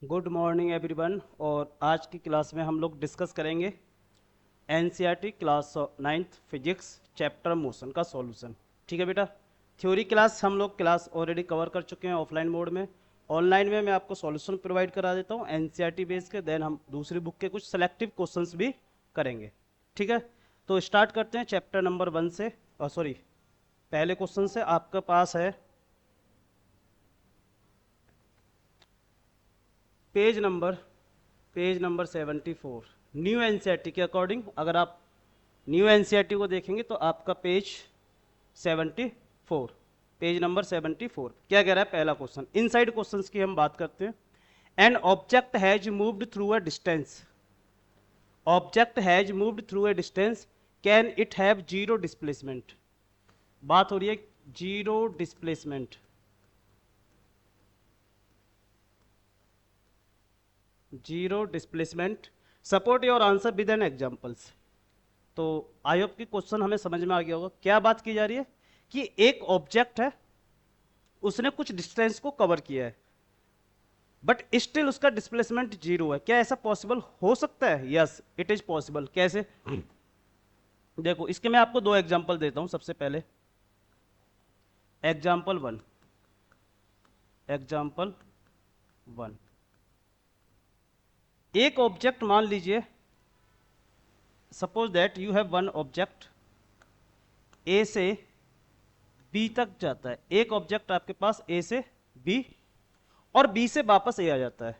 Good morning everyone. और आज की क्लास में हम लोग डिस्कस करेंगे NCERT class 9th physics chapter motion का सॉल्यूशन। ठीक है बेटा। थ्योरी क्लास हम लोग क्लास ऑलरेडी कवर कर चुके हैं ऑफलाइन मोड में। ऑनलाइन में मैं आपको सॉल्यूशन प्रोवाइड करा देता हूँ एनसीईआरटी बेस के। देन हम दूसरी बुक के कुछ सेलेक्टिव क्वेश्चंस भी करेंगे। ठीक है, तो स्टार्ट करते हैं चैप्टर नंबर 1 से। सॉरी, पहले क्वेश्चन से। आपके पास है पेज नंबर 74। न्यू एनसीईआरटी के अकॉर्डिंग अगर आप न्यू एनसीईआरटी को देखेंगे तो आपका पेज 74, पेज नंबर 74 क्या कह रहा है? पहला क्वेश्चन, इनसाइड क्वेश्चंस की हम बात करते हैं। An object has moved through a distance, object has moved through a distance, can it have zero displacement? बात हो रही है zero displacement. Zero displacement, support your answer with an examples. तो आई होप की क्वेश्चन हमें समझ में आ गया होगा। क्या बात की जा रही है कि एक ऑब्जेक्ट है, उसने कुछ डिस्टेंस को कवर किया है, बट स्टिल उसका डिस्प्लेसमेंट जीरो है। क्या ऐसा पॉसिबल हो सकता है? Yes, it is possible. कैसे? देखो, इसके मैं आपको दो एग्जांपल देता हूं। सबसे पहले एग्जांपल 1, एग्जांपल 1। एक ऑब्जेक्ट मान लीजिए, suppose that you have one object, A से बी तक जाता है। एक ऑब्जेक्ट आपके पास ए से बी और बी से वापस ए आ जाता है।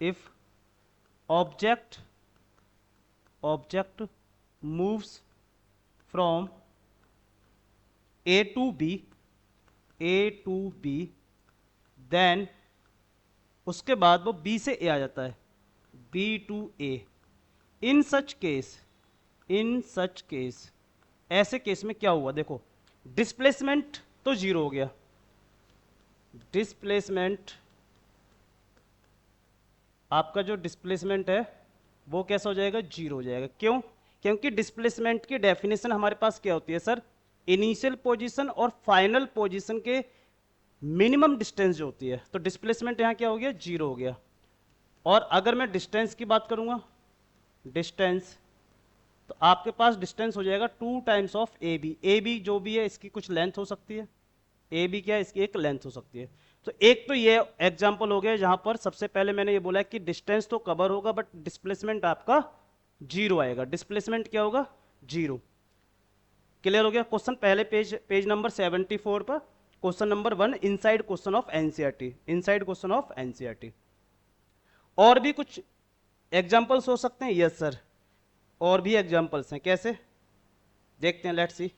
If object moves from A to B then उसके बाद वो बी से ए आ जाता है, B to A. In such case ऐसे केस में क्या हुआ? देखो, डिस्प्लेसमेंट तो जीरो हो गया। डिस्प्लेसमेंट, आपका जो डिस्प्लेसमेंट है वो कैसा हो जाएगा? जीरो हो जाएगा। क्यों? क्योंकि डिस्प्लेसमेंट की डेफिनेशन हमारे पास क्या होती है सर? इनिशियल पोजीशन और फाइनल पोजीशन के मिनिमम डिस्टेंस जो होती है। तो डिस्प्लेसमेंट यहां क्या हो गया? जीरो हो गया। और अगर मैं डिस्टेंस की बात करूंगा, डिस्टेंस, तो आपके पास डिस्टेंस हो जाएगा 2 times of A B. A B जो भी है इसकी कुछ लेंथ हो सकती है। ए बी क्या है? इसकी एक लेंथ हो सकती है। तो एक तो ये एग्जांपल हो गया जहां पर सबसे पहले मैंने ये बोला कि डिस्टेंस तो कवर होगा बट डिस्प्लेसमेंट आपका जीरो आएगा। डिस्प्लेसमेंट क्या होगा? जीरो। क्लियर हो गया क्वेश्चन? पहले पेज नंबर 74 पर question number 1, inside question of NCERT, inside question of NCERT. और भी कुछ एग्जांपल्स हो सकते हैं? यस सर, और भी एग्जांपल्स हैं। कैसे? देखते हैं, लेट्स सी।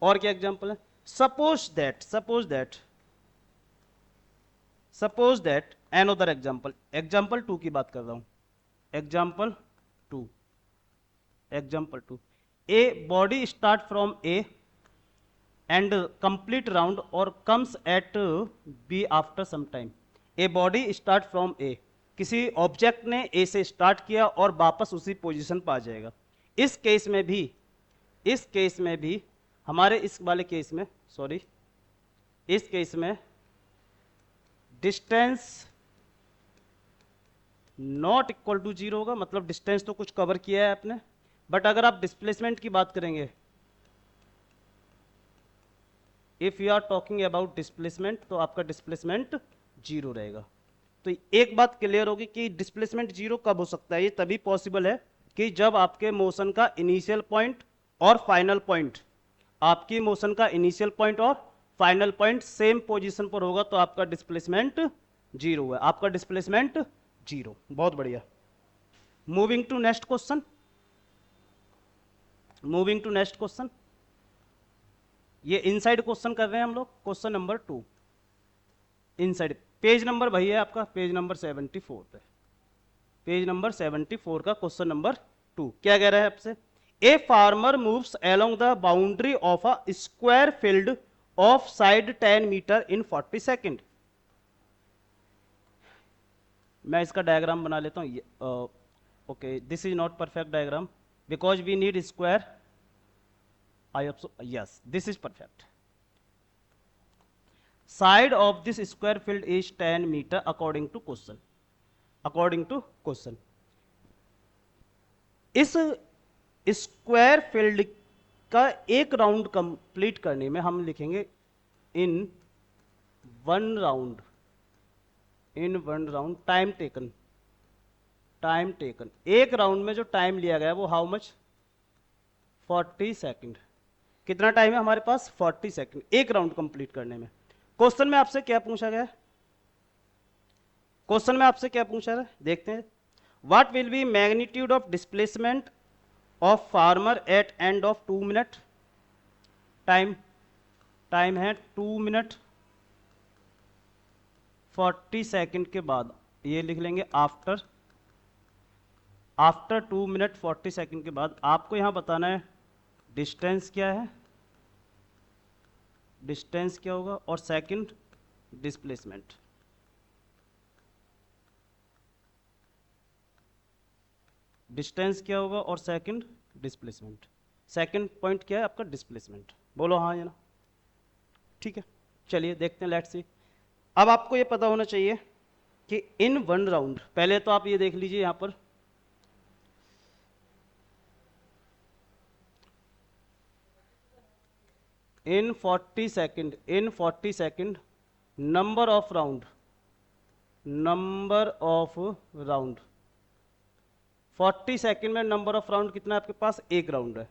और क्या एग्जांपल है? Suppose that another example, example 2 की बात कर रहा हूं। Example 2, example 2। A body start from A and complete round और comes at B after some time. A body start from A, किसी ऑब्जेक्ट ने ए से स्टार्ट किया और वापस उसी पोजीशन पर आ जाएगा। इस केस में भी, इस केस में भी हमारे इस वाले केस में, सॉरी, इस केस में distance not equal to zero होगा। मतलब डिस्टेंस तो कुछ कवर किया है आपने, बट अगर आप डिस्प्लेसमेंट की बात करेंगे, if you are talking about displacement, तो आपका डिस्प्लेसमेंट जीरो रहेगा। तो एक बात क्लियर होगी कि डिस्प्लेसमेंट जीरो कब हो सकता है? ये तभी पॉसिबल है कि जब आपके मोशन का इनिशियल पॉइंट और फाइनल पॉइंट, आपकी मोशन का इनिशियल पॉइंट और फाइनल पॉइंट सेम पोजीशन पर होगा, तो आपका डिस्प्लेसमेंट जीरो है। आपका डिस्प्लेसमेंट जीरो। बहुत बढ़िया। Moving to next question, moving to next question. ये इनसाइड क्वेश्चन कर रहे हैं हम लोग, question number 2 inside. Page number भाई है आपका पेज नंबर 74 पे, पेज नंबर 74 का क्वेश्चन नंबर 2 क्या कह रहा है आपसे? A farmer moves along the boundary of a square field of side 10 metre in 40 second. मैं इसका डायग्राम बना लेता हूँ। Okay, this is not perfect diagram because we need square. I hope so, yes, this is perfect. Side of this square field is 10 metre according to question, according to question. इस square field का एक round complete करने में हम लिखेंगे इन one round, in one round time taken, time taken, एक round में जो टाइम लिया गया वो हाउ मच, 40 सेकंड। कितना टाइम है हमारे पास, 40 सेकंड एक राउंड कंप्लीट करने में। क्वेश्चन में आपसे क्या पूछा गया, क्वेश्चन में आपसे क्या पूछा है, देखते हैं। What will be magnitude of displacement of farmer at end of 2 minute, time, time है 2 मिनट 40 सेकंड के बाद, ये लिख लेंगे आफ्टर, आफ्टर 2 मिनट 40 सेकंड के बाद आपको यहां बताना है डिस्टेंस क्या है, डिस्टेंस क्या होगा, और सेकंड डिस्प्लेसमेंट। डिस्टेंस क्या होगा और सेकंड डिस्प्लेसमेंट। सेकंड पॉइंट क्या है आपका, डिस्प्लेसमेंट। बोलो हाँ या ना, ठीक है। चलिए देखते हैं, लेट्स सी। अब आपको ये पता होना चाहिए कि इन वन राउंड, पहले तो आप ये देख लीजिए यहां पर, इन 40 second, in 40 second number of round, number of round, 40 second में नंबर ऑफ राउंड कितना है आपके पास, एक राउंड है।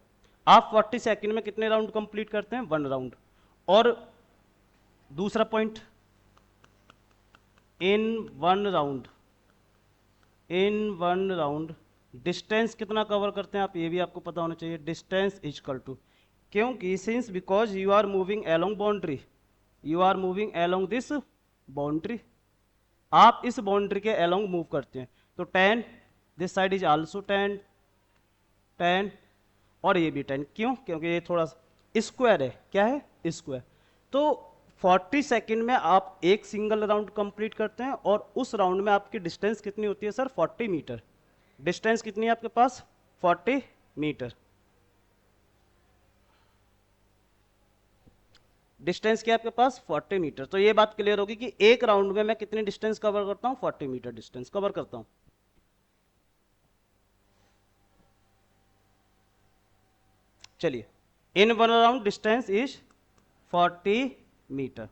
आप 40 सेकंड में कितने राउंड कंप्लीट करते हैं, वन राउंड। और दूसरा point, in one round, in one round distance कितना कवर करते हैं आप, ये भी आपको पता होना चाहिए। डिस्टेंस इजकल टू, क्योंकि since because you are moving along boundary, you are moving along this boundary, आप इस बाउंड्री के अलोंग मूव करते हैं, तो 10, दिस साइड इज आल्सो 10, 10 और ये भी 10। क्यों, क्योंकि ये थोड़ा स्क्वायर है, क्या है, स्क्वायर। तो 40 सेकंड में आप एक सिंगल राउंड कंप्लीट करते हैं, और उस राउंड में आपकी डिस्टेंस कितनी होती है सर, 40 मीटर। डिस्टेंस कितनी है आपके पास, 40 मीटर। डिस्टेंस क्या है आपके पास, 40 मीटर। तो ये बात क्लियर होगी कि एक राउंड में मैं कितनी डिस्टेंस कवर करता हूं, 40 मीटर डिस्टेंस कवर करता हूं। चलिए, in one round distance is 40 metre.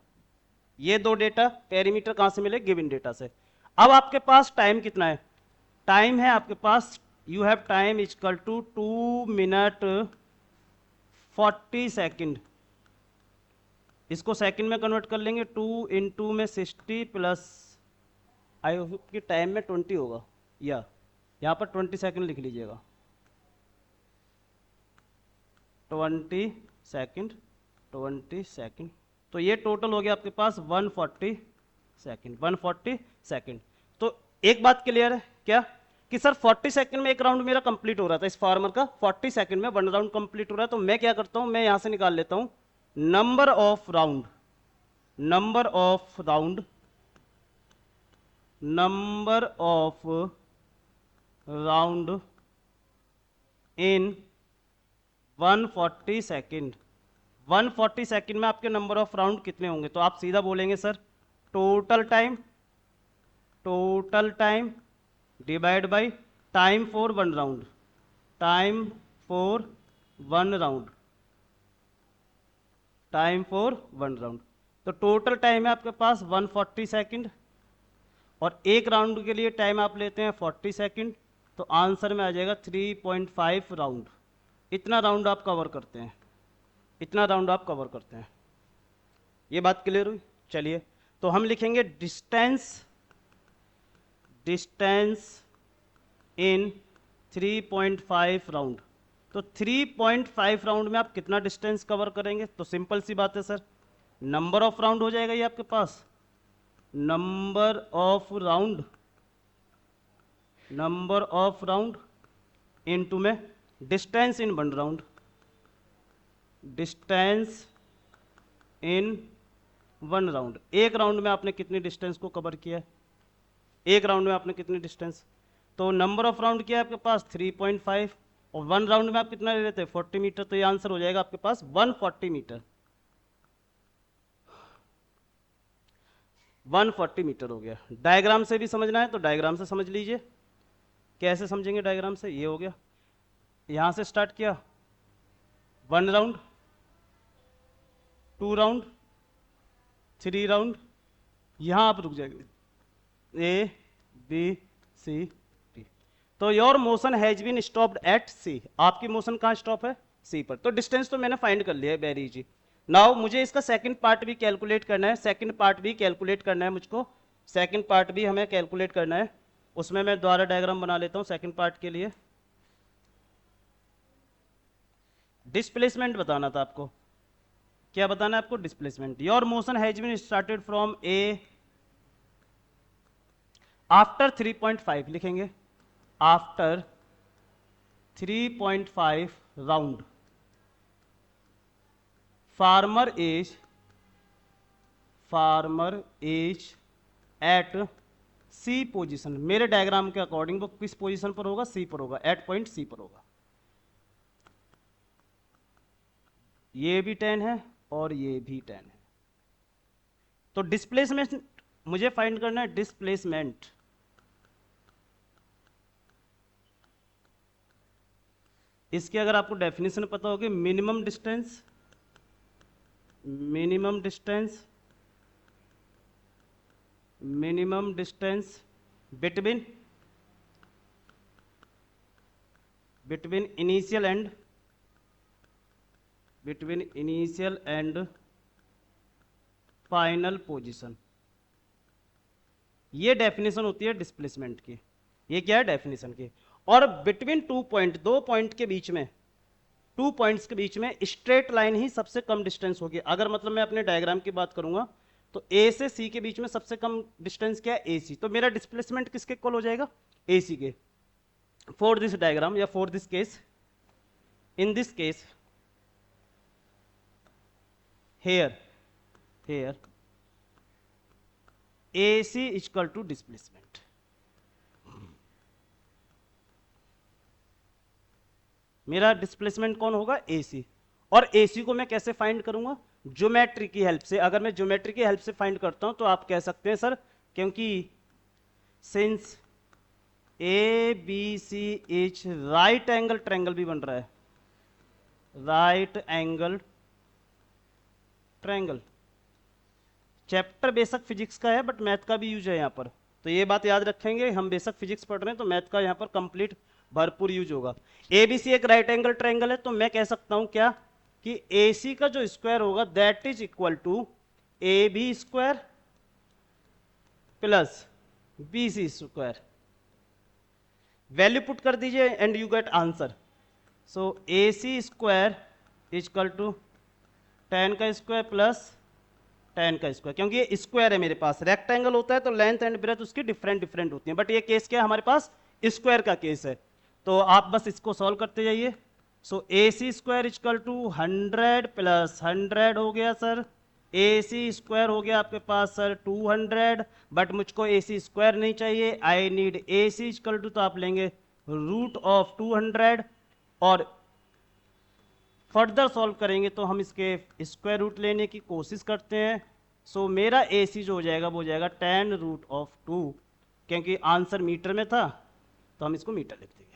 ये दो डेटा, पेरीमीटर कहां से मिले, गिवन डेटा से। अब आपके पास टाइम कितना है, टाइम है आपके पास, you have time equal to 2 minute 40 second. इसको सेकंड में कन्वर्ट कर लेंगे, 2 इंटू में 60 प्लस, आई होप कि टाइम में 20 होगा, या यहाँ पर 20 सेकंड लिख लीजिएगा, 20 सेकंड, 20 सेकंड। तो ये टोटल हो गया आपके पास 140 सेकंड, 140 सेकंड। तो एक बात क्लियर है क्या, कि सर 40 सेकंड में एक राउंड मेरा कंप्लीट हो रहा था, इस फार्मर का 40 सेकंड में वन राउंड कंप्लीट हो रहा है। तो मैं क्या करता हूं, मैं यहां से निकाल लेता हूं number of round, number of round, number of round in 140 second. 140 second में आपके नंबर ऑफ राउंड कितने होंगे, तो आप सीधा बोलेंगे sir total time, total time divide by time for one round, time for one round, time for one round. तो total time है आपके पास 140 सेकंड, और एक राउंड के लिए टाइम आप लेते हैं 40 सेकंड, तो आंसर में आ जाएगा 3.5 राउंड। इतना राउंड आप कवर करते हैं, इतना राउंड आप कवर करते हैं। ये बात क्लियर हुई। चलिए, तो हम लिखेंगे डिस्टेंस, डिस्टेंस इन 3.5 राउंड। तो 3.5 राउंड में आप कितना डिस्टेंस कवर करेंगे, तो सिंपल सी बात है सर, नंबर ऑफ राउंड हो जाएगा ये आपके पास, number of round, number of round into में distance in one round, distance in one round. एक राउंड में आपने कितनी डिस्टेंस को कवर किया, एक राउंड में आपने कितनी डिस्टेंस, तो नंबर ऑफ राउंड क्या है आपके पास 3.5, और वन राउंड में आप कितना ले लेते हैं 40 मीटर। तो ये आंसर हो जाएगा आपके पास 140 मीटर। 140 मीटर हो गया। डायग्राम से भी समझना है तो डायग्राम से समझ लीजिए। कैसे समझेंगे डायग्राम से? ये हो गया, यहां से स्टार्ट किया, 1 राउंड, 2 राउंड, 3 राउंड, यहां आप रुक जाएंगे, ए बी सी डी। तो your motion has been stopped at C, आपकी मोशन कहाँ स्टॉप है? सी पर। तो डिस्टेंस तो मैंने फाइंड कर लिया है, वेरी इजी। नाउ मुझे इसका सेकंड पार्ट भी कैलकुलेट करना है, सेकंड पार्ट भी कैलकुलेट करना है मुझको, सेकंड पार्ट भी हमें कैलकुलेट करना है। उसमें मैं दोबारा डायग्राम बना लेता हूँ सेकंड पार्ट के लिए। डिस्प्लेसमेंट बताना था आपको। क्या बताना है आपको? Displacement. Your motion has been started from A after 3.5 लिखेंगे, after 3.5 round former as at C position. मेरे डायग्राम के अकॉर्डिंग वो किस पोजीशन पर होगा? सी पर होगा, एट पॉइंट सी पर होगा। ये भी 10 है और ये भी 10 है। तो डिस्प्लेसमेंट मुझे फाइंड करना है, डिस्प्लेसमेंट। इसकी अगर आपको डेफिनेशन पता होगी, minimum distance, minimum distance, minimum distance between initial and final position. ये डेफिनेशन होती है डिस्प्लेसमेंट की। ये क्या है? डेफिनेशन की। और बिटवीन 2 पॉइंट, 2 पॉइंट के बीच में, 2 पॉइंट्स के बीच में स्ट्रेट लाइन ही सबसे कम डिस्टेंस होगी। अगर मतलब मैं अपने डायग्राम की बात करूंगा तो ए से सी के बीच में सबसे कम डिस्टेंस क्या है? ए सी। तो मेरा डिस्प्लेसमेंट किसके इक्वल हो जाएगा? ए सी के। फॉर दिस डायग्राम या for this case, in this case, here A C equal to displacement. मेरा डिस्प्लेसमेंट कौन होगा? AC। और AC को मैं कैसे फाइंड करूंगा? ज्योमेट्री की हेल्प से। अगर मैं ज्योमेट्री की हेल्प से फाइंड करता हूं तो आप कह सकते हैं सर, क्योंकि सिंस A B C H right angle triangle भी बन रहा है, right angle triangle. Chapter basic physics का है बट मैथ का भी यूज है यहाँ पर, तो ये बात याद रखेंगे। हम बेसिक फिजिक्स पढ़ रहे हैं तो मैथ का यहाँ पर कंप्लीट भरपूर यूज होगा। एबीसी एक राइट एंगल ट्रायंगल है, तो मैं कह सकता हूं क्या कि AC का जो स्क्वायर होगा that is equal to AB square plus BC square. Value put कर दीजिए and you get answer. So AC square equal to 10 का स्क्वायर प्लस 10 का स्क्वायर, क्योंकि ये स्क्वायर है मेरे पास। रेक्टेंगल होता है तो लेंथ एंड ब्रेथ उसकी डिफरेंट डिफरेंट होती है, बट ये केस क्या है? हमारे पास स्क्वायर का केस है। तो आप बस इसको सॉल्व करते जाइए। So AC square equal to 100 plus 100 हो गया सर। AC स्क्वायर हो गया आपके पास सर 200, बट मुझको AC स्क्वायर नहीं चाहिए, I need AC equal to, तो आप लेंगे रूट ऑफ 200 और फर्दर सॉल्व करेंगे तो हम इसके स्क्वायर रूट लेने की कोशिश करते हैं। सो मेरा AC जो हो जाएगा वो हो जाएगा 10 रूट ऑफ 2, क्योंकि आंसर मीटर में था तो हम इसको मीटर लिख देंगे।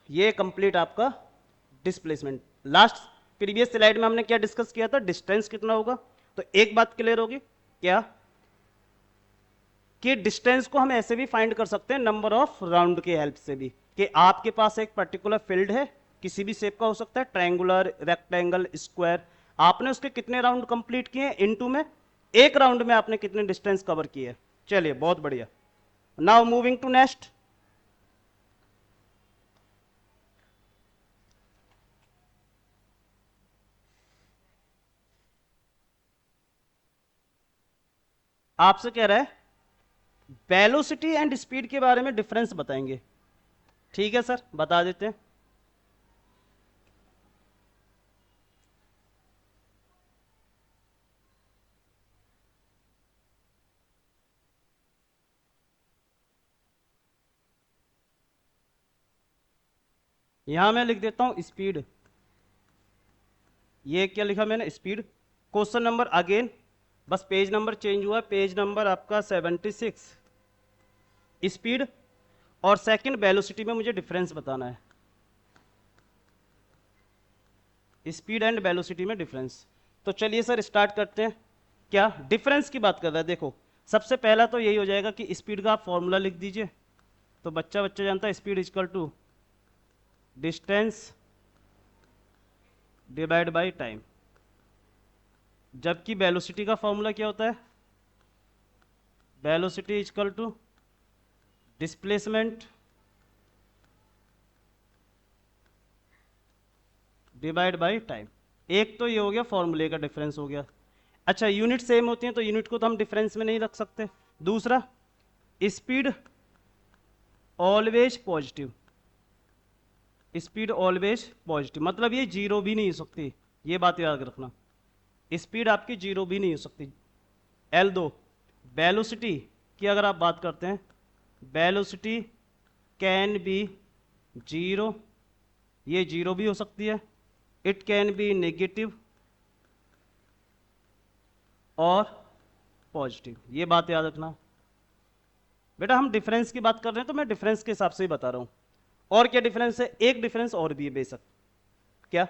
ये कंप्लीट आपका डिस्प्लेसमेंट। लास्ट प्रीवियस स्लाइड में हमने क्या डिस्कस किया था? डिस्टेंस कितना होगा। तो एक बात क्लियर होगी क्या कि डिस्टेंस को हम ऐसे भी फाइंड कर सकते हैं नंबर ऑफ राउंड की हेल्प से भी, कि आपके पास एक पर्टिकुलर फील्ड है, किसी भी शेप का हो सकता है, ट्रायंगुलर, रेक्टेंगल, स्क्वायर। आपने उसके कितने राउंड कंप्लीट किए? इनटू में एक राउंड में आपने कितने डिस्टेंस कवर किए? चलिए बहुत बढ़िया। Now moving to next. आपसे कह रहा है वेलोसिटी एंड स्पीड के बारे में डिफरेंस बताएंगे। ठीक है सर, बता देते हैं। यहां मैं लिख देता हूं स्पीड। ये क्या लिखा मैंने? स्पीड। क्वेश्चन नंबर अगेन, बस पेज नंबर चेंज हुआ है, पेज नंबर आपका 76 स्पीड और सेकंड वेलोसिटी में मुझे डिफरेंस बताना है, स्पीड एंड वेलोसिटी में डिफरेंस। तो चलिए सर स्टार्ट करते हैं। क्या डिफरेंस की बात कर रहा है, देखो सबसे पहला तो यही हो जाएगा कि स्पीड का आप फॉर्मूला लिख दीजिए। तो बच्चा बच्चा जानता है speed is equal to distance divide by time, जबकि वेलोसिटी का फॉर्मूला क्या होता है, velocity is equal to displacement divide by time. एक तो ये हो गया फॉर्मूले का डिफरेंस हो गया। अच्छा यूनिट सेम होती हैं तो यूनिट को तो हम डिफरेंस में नहीं रख सकते। दूसरा speed always positive, speed always positive मतलब ये जीरो भी नहीं हो सकती, ये बात याद रखना, स्पीड आपकी जीरो भी नहीं हो सकती। L2 वेलोसिटी की अगर आप बात करते हैं, वेलोसिटी कैन बी जीरो, ये जीरो भी हो सकती है, इट कैन बी नेगेटिव और पॉजिटिव, ये बात याद रखना। बेटा हम डिफरेंस की बात कर रहे हैं तो मैं डिफरेंस के हिसाब से ही बता रहा हूं। और क्या डिफरेंस है, एक डिफरेंस और भी है बेशक, क्या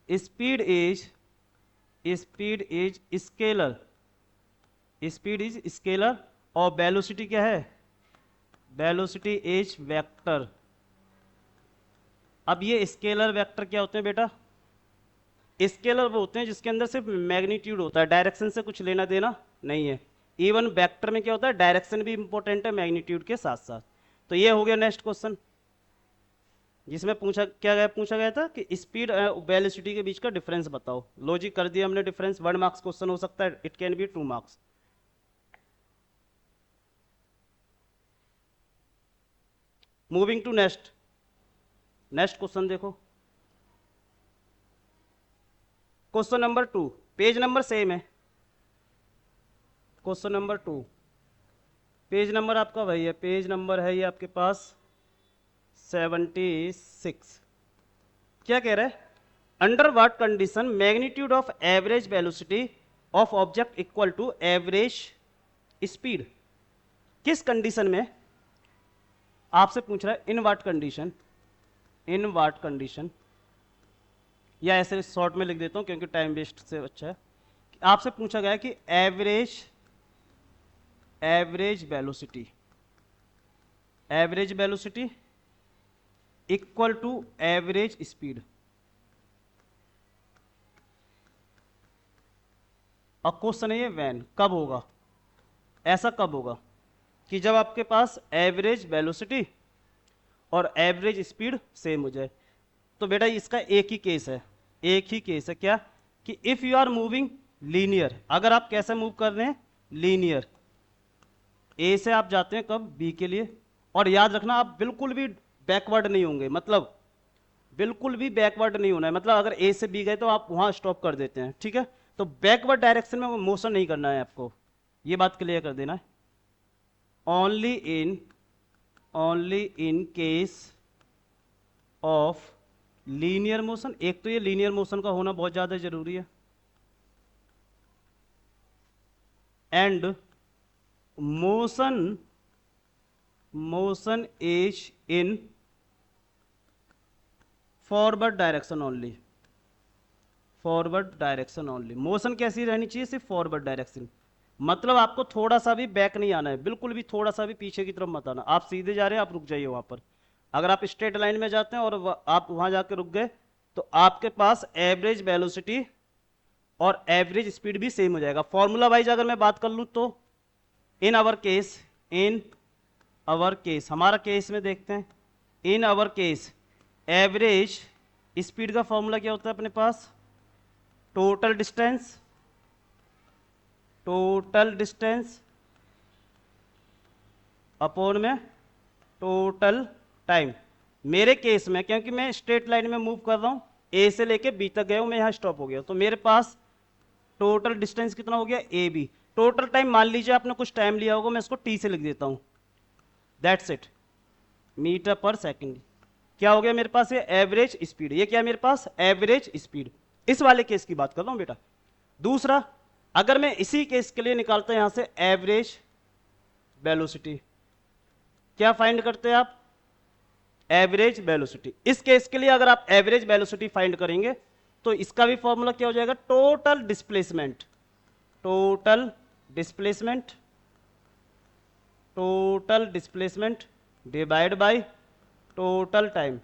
speed is scalar, speed is scalar और वेलोसिटी क्या है, वेलोसिटी इज वेक्टर। अब ये स्केलर वेक्टर क्या होते हैं बेटा, स्केलर वो होते हैं जिसके अंदर सिर्फ मैग्नीट्यूड होता है, डायरेक्शन से कुछ लेना देना नहीं है। इवन वेक्टर में क्या होता है, डायरेक्शन भी इंपॉर्टेंट है मैग्नीट्यूड के साथ साथ। तो ये हो गया नेक्स्ट क्वेश्चन, जिसमें पूछा गया था कि स्पीड वेलोसिटी के बीच का डिफरेंस बताओ। लॉजिक कर दिया हमने डिफरेंस, 1 मार्क्स क्वेश्चन हो सकता है, it can be 2 marks. Moving to next question देखो, question number 2, page number same है, क्वेश्चन नंबर 2 पेज नंबर आपका वही है, पेज नंबर है ये आपके पास 76। क्या कह रहा है, under what condition magnitude of average velocity of object equal to average speed. किस कंडीशन में आपसे पूछ रहा है, in what condition, in what condition, या ऐसे शॉर्ट में लिख देता हूं क्योंकि टाइम वेस्ट से अच्छा है। आपसे पूछा गया कि average velocity equal to average speed. अब क्वेश्चन है ये वैन कब होगा, ऐसा कब होगा कि जब आपके पास एवरेज वेलोसिटी और एवरेज स्पीड सेम हो जाए। तो बेटा इसका एक ही केस है, क्या कि if you are moving linear, अगर आप कैसे मूव कर रहे हैं, लीनियर, ए से आप जाते हैं कब, बी के लिए। और याद रखना आप बिल्कुल भी बैकवर्ड नहीं होंगे, मतलब बिल्कुल भी बैकवर्ड नहीं होना है, मतलब अगर ए से बी गए तो आप वहां स्टॉप कर देते हैं, ठीक है। तो बैकवर्ड डायरेक्शन में मोशन नहीं करना है आपको, ये बात क्लियर कर देना है। Only in case of linear motion, एक तो ये लीनियर मोशन का होना बहुत ज्यादा जरूरी है, and motion is in forward direction only, motion कैसी रहनी चाहिए, सिर्फ फॉरवर्ड डायरेक्शन, मतलब आपको थोड़ा सा भी बैक नहीं आना है, बिल्कुल भी थोड़ा सा भी पीछे की तरफ मत आना। आप सीधे जा रहे हैं, आप रुक जाइए वहां पर। अगर आप स्ट्रेट लाइन में जाते हैं और आप वहां जाकर रुक गए तो आपके पास एवरेज वेलोसिटी और एवरेज स्पीड भी सेम हो जाएगा। फॉर्मूला वाइज अगर मैं बात कर लूं तो इन आवर केस हमारा केस में देखते हैं, in our case average speed का फॉर्मूला क्या होता है अपने पास, टोटल डिस्टेंस अपॉन में टोटल टाइम। मेरे केस में क्योंकि मैं स्ट्रेट लाइन में मूव कर रहा हूं, ए से लेके बी तक गया हूं, मैं यहां स्टॉप हो गया, तो मेरे पास टोटल डिस्टेंस कितना हो गया, ए बी। टोटल टाइम मान लीजिए आपने कुछ टाइम लिया होगा, मैं इसको टी से लिख देता हूं, दैट्स इट, मीटर पर सेकंड। क्या हो गया मेरे पास, ये एवरेज स्पीड, ये क्या है मेरे पास, एवरेज स्पीड। इस वाले केस की बात कर रहा हूं बेटा। दूसरा, अगर मैं इसी केस के लिए निकालता हूं यहां से एवरेज वेलोसिटी, क्या फाइंड करते हैं आप? Average velocity. इस केस के लिए अगर आप एवरेज वेलोसिटी फाइंड करेंगे तो इसका भी फॉर्मूला क्या हो जाएगा? Total displacement, total displacement, total displacement divide by total time,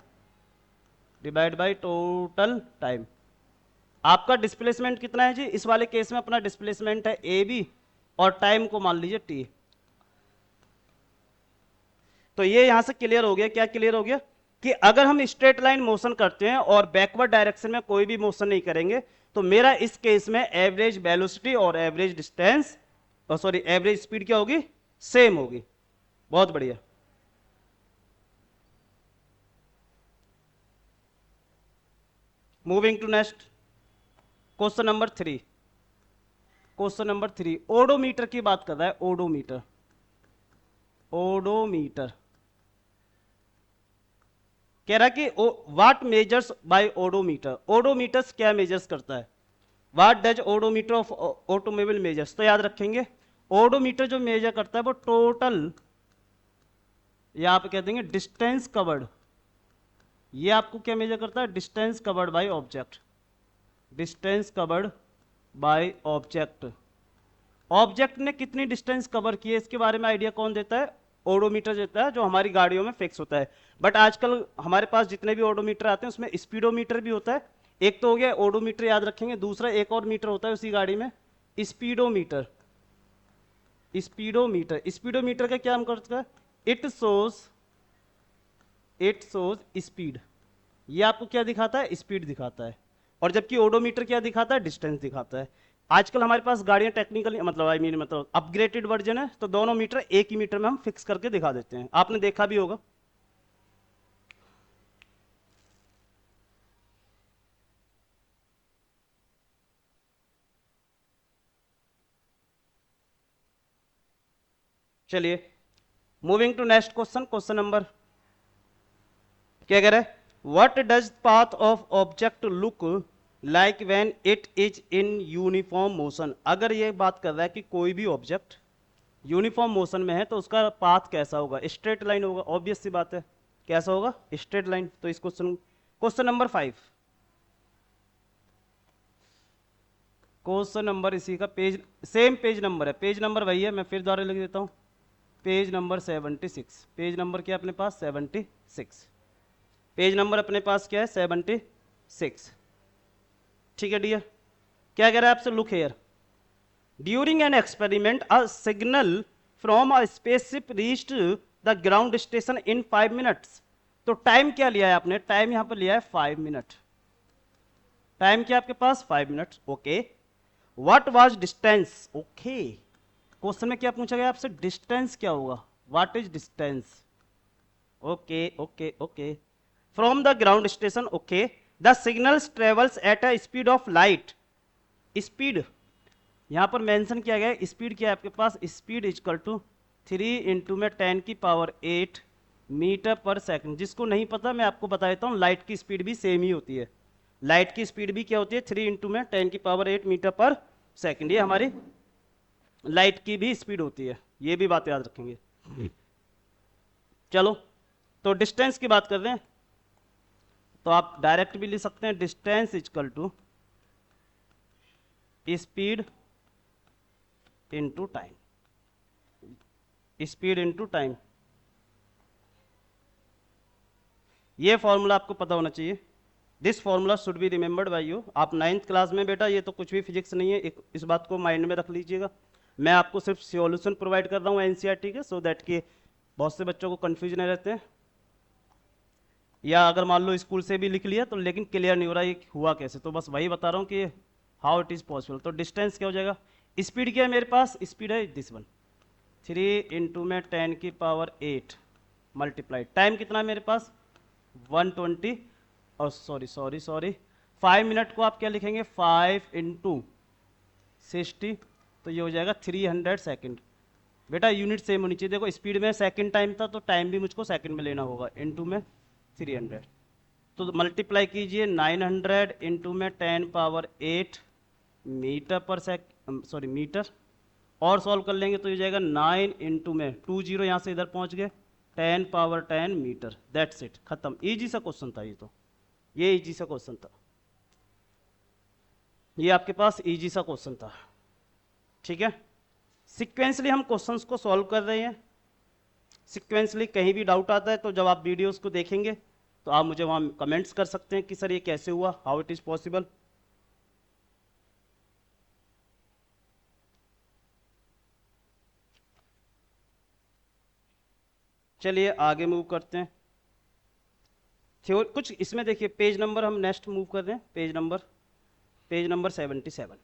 divide by total time. आपका डिस्प्लेसमेंट कितना है जी? इस वाले केस में अपना डिस्प्लेसमेंट है ए बी और टाइम को मान लीजिए टी। तो ये यहां से क्लियर हो गया। क्या क्लियर हो गया? कि अगर हम स्ट्रेट लाइन मोशन करते हैं और बैकवर्ड डायरेक्शन में कोई भी मोशन नहीं करेंगे तो मेरा इस केस में एवरेज वेलोसिटी और average distance, sorry average speed क्या होगी? सेम होगी। बहुत बढ़िया। Moving to next question number 3। Question number 3 odometer की बात कर रहा है। ओडोमीटर, ओडोमीटर कह रहा है कि व्हाट मेजर्स बाय ओडोमीटर। ओडोमीटर्स क्या मेजर्स करता है? What does odometer of automobile measures? तो याद रखेंगे ओडोमीटर जो मेजर करता है वो टोटल, या आप कह देंगे डिस्टेंस कवर्ड। ये आपको क्या मेजर करता है? Distance covered by object, distance covered by object. Object ने कितनी डिस्टेंस कवर की है इसके बारे में आइडिया कौन देता है? ओडोमीटर देता है, जो हमारी गाड़ियों में फिक्स होता है। बट आजकल हमारे पास जितने भी ओडोमीटर आते हैं उसमें स्पीडोमीटर भी होता है। एक तो हो गया ओडोमीटर, याद रखेंगे। दूसरा एक और मीटर होता है उसी गाड़ी में, स्पीडोमीटर। स्पीडोमीटर, स्पीडोमीटर का क्या हम करते हैं? It shows, it shows speed. ये आपको क्या दिखाता है? स्पीड दिखाता है। और जबकि ओडोमीटर क्या दिखाता है? डिस्टेंस दिखाता है। आजकल हमारे पास गाड़ियां टेक्निकली मतलब आई मीन मतलब अपग्रेडेड वर्जन है, तो दोनों मीटर एक ही मीटर में हम फिक्स करके दिखा देते हैं। आपने देखा भी होगा। चलिए moving to next question. Question number क्या कह रहा है? What does path of object look like when it is in uniform motion. अगर ये बात कर रहा है कि कोई भी ऑब्जेक्ट यूनिफॉर्म मोशन में है तो उसका पाथ कैसा होगा? स्ट्रेट लाइन होगा, ऑब्वियस सी बात है। कैसा होगा? Straight line. तो इस question, question number 5, question number इसी का पेज, सेम पेज नंबर है, पेज नंबर वही है, मैं फिर दोबारा लिख देता हूँ। Page number 76। पेज नंबर क्या अपने पास? 76। पेज नंबर अपने पास क्या है? 76। ठीक है डियर। क्या कह रहा है आपसे? Look here, during an experiment a signal from a spaceship reached the ground station in 5 minutes. तो टाइम क्या लिया है आपने? टाइम यहां पर लिया है 5 मिनट। टाइम क्या आपके पास? 5 minute. Okay. What was distance? Okay, question में क्या पूछा गया आपसे? डिस्टेंस क्या होगा? What is distance? Okay okay okay. From the ground station, okay, the signals travels at a speed of light. Speed यहां पर मेंशन किया गया है। स्पीड क्या है आपके पास? स्पीड इजकल टू 3 इंटू में 10 की पावर 8 मीटर पर सेकंड। जिसको नहीं पता मैं आपको बता देता हूँ, लाइट की स्पीड भी सेम ही होती है। लाइट की स्पीड भी क्या होती है? 3 इंटू में 10 की पावर 8 मीटर पर सेकंड। ये हमारी लाइट की भी स्पीड होती है, ये भी बात याद रखेंगे। चलो, तो डिस्टेंस की बात कर रहे हैं तो आप डायरेक्ट भी लिख सकते हैं, distance is equal to speed into time, speed into time. ये फॉर्मूला आपको पता होना चाहिए। This formula should be remembered by you. आप 9th क्लास में बेटा, ये तो कुछ भी फिजिक्स नहीं है, इस बात को माइंड में रख लीजिएगा। मैं आपको सिर्फ सॉल्यूशन प्रोवाइड कर रहा हूँ एनसीईआरटी के, सो दैट कि बहुत से बच्चों को कंफ्यूजन रहते हैं, या अगर मान लो स्कूल से भी लिख लिया तो लेकिन क्लियर नहीं हो रहा ये हुआ कैसे, तो बस वही बता रहा हूँ कि हाउ इट इज पॉसिबल। तो डिस्टेंस क्या हो जाएगा? स्पीड क्या है मेरे पास? स्पीड है दिस वन, 3 इंटू में 10 की पावर 8 मल्टीप्लाई। टाइम कितना है मेरे पास? 120, और सॉरी 5 मिनट को आप क्या लिखेंगे? 5 इंटू 60, तो ये हो जाएगा 300 सेकेंड। बेटा यूनिट सेम होनी चाहिए। देखो स्पीड में सेकंड टाइम था तो टाइम भी मुझको सेकंड में लेना होगा, इंटू में 300। तो मल्टीप्लाई कीजिए 900 इंटू में 10 पावर 8 मीटर पर सॉरी मीटर, और सॉल्व कर लेंगे तो ये जाएगा 9 इंटू में 2 जीरो यहाँ से इधर पहुँच गए 10 पावर 10 मीटर। दैट्स इट, खत्म। इजी सा क्वेश्चन था ये तो, ये इजी सा क्वेश्चन था, ये आपके पास इजी सा क्वेश्चन था। ठीक है, सिक्वेंसली हम क्वेश्चंस को सॉल्व कर रहे हैं। सिक्वेंसली कहीं भी डाउट आता है तो जब आप वीडियोस को देखेंगे तो आप मुझे वहाँ कमेंट्स कर सकते हैं कि सर ये कैसे हुआ, हाउ इट इज़ पॉसिबल। चलिए आगे मूव करते हैं। थ्योरी कुछ इसमें देखिए, पेज नंबर हम नेक्स्ट मूव कर रहे हैं, पेज नंबर 77,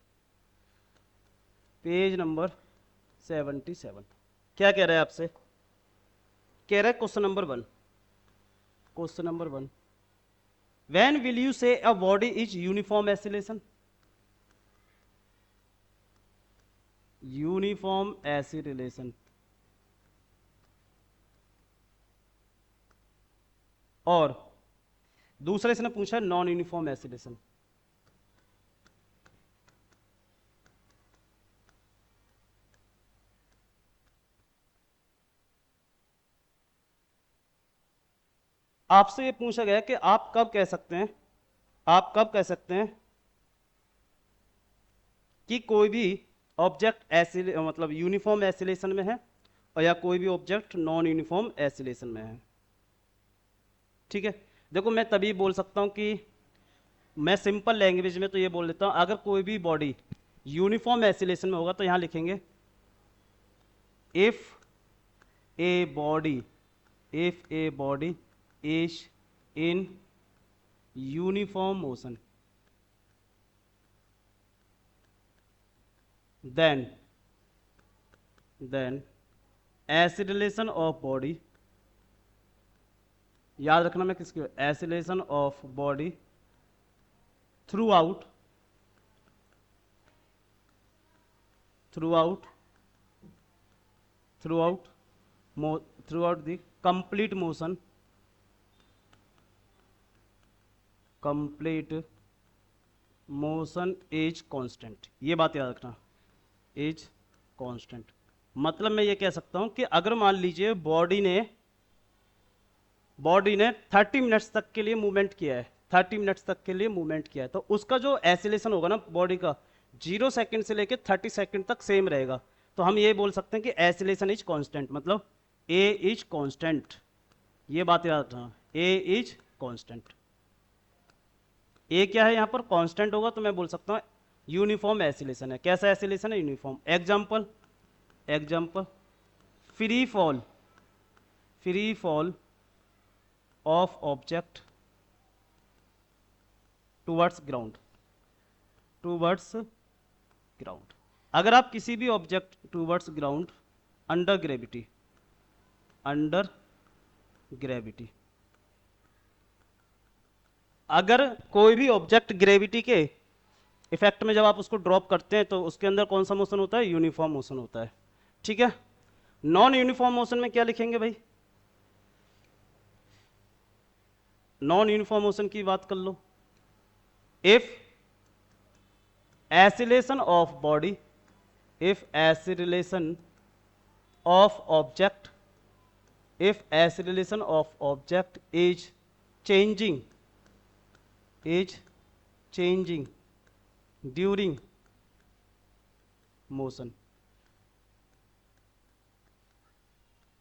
पेज नंबर 77। क्या कह रहा है आपसे? कह रहा है question number 1, question number 1, when will you say a body is uniform acceleration? Uniform acceleration. और दूसरे इसने पूछा नॉन यूनिफॉर्म एसिलेशन। आपसे ये पूछा गया कि आप कब कह सकते हैं, आप कब कह सकते हैं कि कोई भी ऑब्जेक्ट मतलब यूनिफॉर्म एसिलेशन में है और या कोई भी ऑब्जेक्ट नॉन यूनिफॉर्म एसिलेशन में है। ठीक है, देखो मैं तभी बोल सकता हूं कि मैं सिंपल लैंग्वेज में तो ये बोल देता हूं, अगर कोई भी बॉडी यूनिफॉर्म एसिलेशन में होगा तो यहां लिखेंगे if a body is in uniform motion then acceleration of body, याद रखना मैं किसकी, acceleration of body throughout the complete motion is constant। ये बात याद रखना, इज कांस्टेंट। मतलब मैं ये कह सकता हूं कि अगर मान लीजिए बॉडी ने 30 मिनट्स तक के लिए मूवमेंट किया है, 30 मिनट्स तक के लिए मूवमेंट किया है, तो उसका जो एसिलेशन होगा ना बॉडी का 0 सेकंड से लेकर 30 सेकंड तक सेम रहेगा। तो हम ये बोल सकते हैं कि एसिलेशन इज कांस्टेंट, मतलब ए इज कांस्टेंट। ये बात याद रखना, ए इज कांस्टेंट। ए क्या है यहां पर, कांस्टेंट होगा तो मैं बोल सकता हूं यूनिफॉर्म एसिलेशन है। कैसा एसिलेशन है? Uniform. Example free fall of object towards ground. अगर आप किसी भी object towards ground under gravity, अगर कोई भी ऑब्जेक्ट ग्रेविटी के इफेक्ट में जब आप उसको ड्रॉप करते हैं तो उसके अंदर कौन सा मोशन होता है? यूनिफॉर्म मोशन होता है। ठीक है, नॉन यूनिफॉर्म मोशन में क्या लिखेंगे भाई? नॉन यूनिफॉर्म मोशन की बात कर लो, if acceleration of body, if acceleration of object is changing during motion.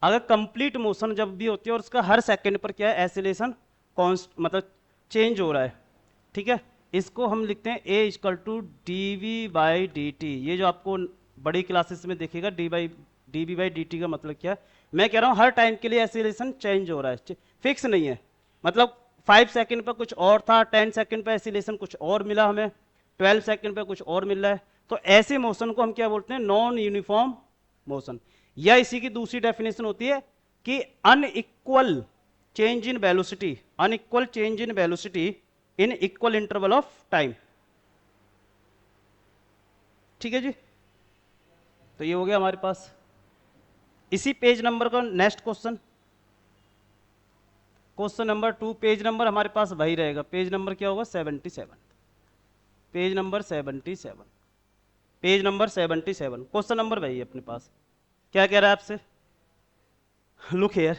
अगर कंप्लीट मोशन जब भी होती है और उसका हर सेकंड पर क्या है, एसिलेशन मतलब चेंज हो रहा है। ठीक है, इसको हम लिखते हैं a equal to d v by d t. ये जो आपको बड़ी क्लासेस में देखिएगा d v by d t का मतलब क्या है, मैं कह रहा हूं हर टाइम के लिए एसिलेशन चेंज हो रहा है, फिक्स नहीं है। मतलब 5 सेकंड पर कुछ और था, 10 सेकंड पर एसिलेशन कुछ और मिला हमें, 12 सेकंड पे कुछ और मिल रहा है। तो ऐसे मोशन को हम क्या बोलते हैं? Non uniform motion. या इसी की दूसरी डेफिनेशन होती है कि unequal change in velocity in equal interval of time. ठीक है जी, तो ये हो गया हमारे पास। इसी पेज नंबर का next question number 2, page number हमारे पास वही रहेगा। पेज नंबर क्या होगा? 77, page number 77। Page number 77, question number भाई अपने पास क्या कह रहा है आपसे, लुक हियर,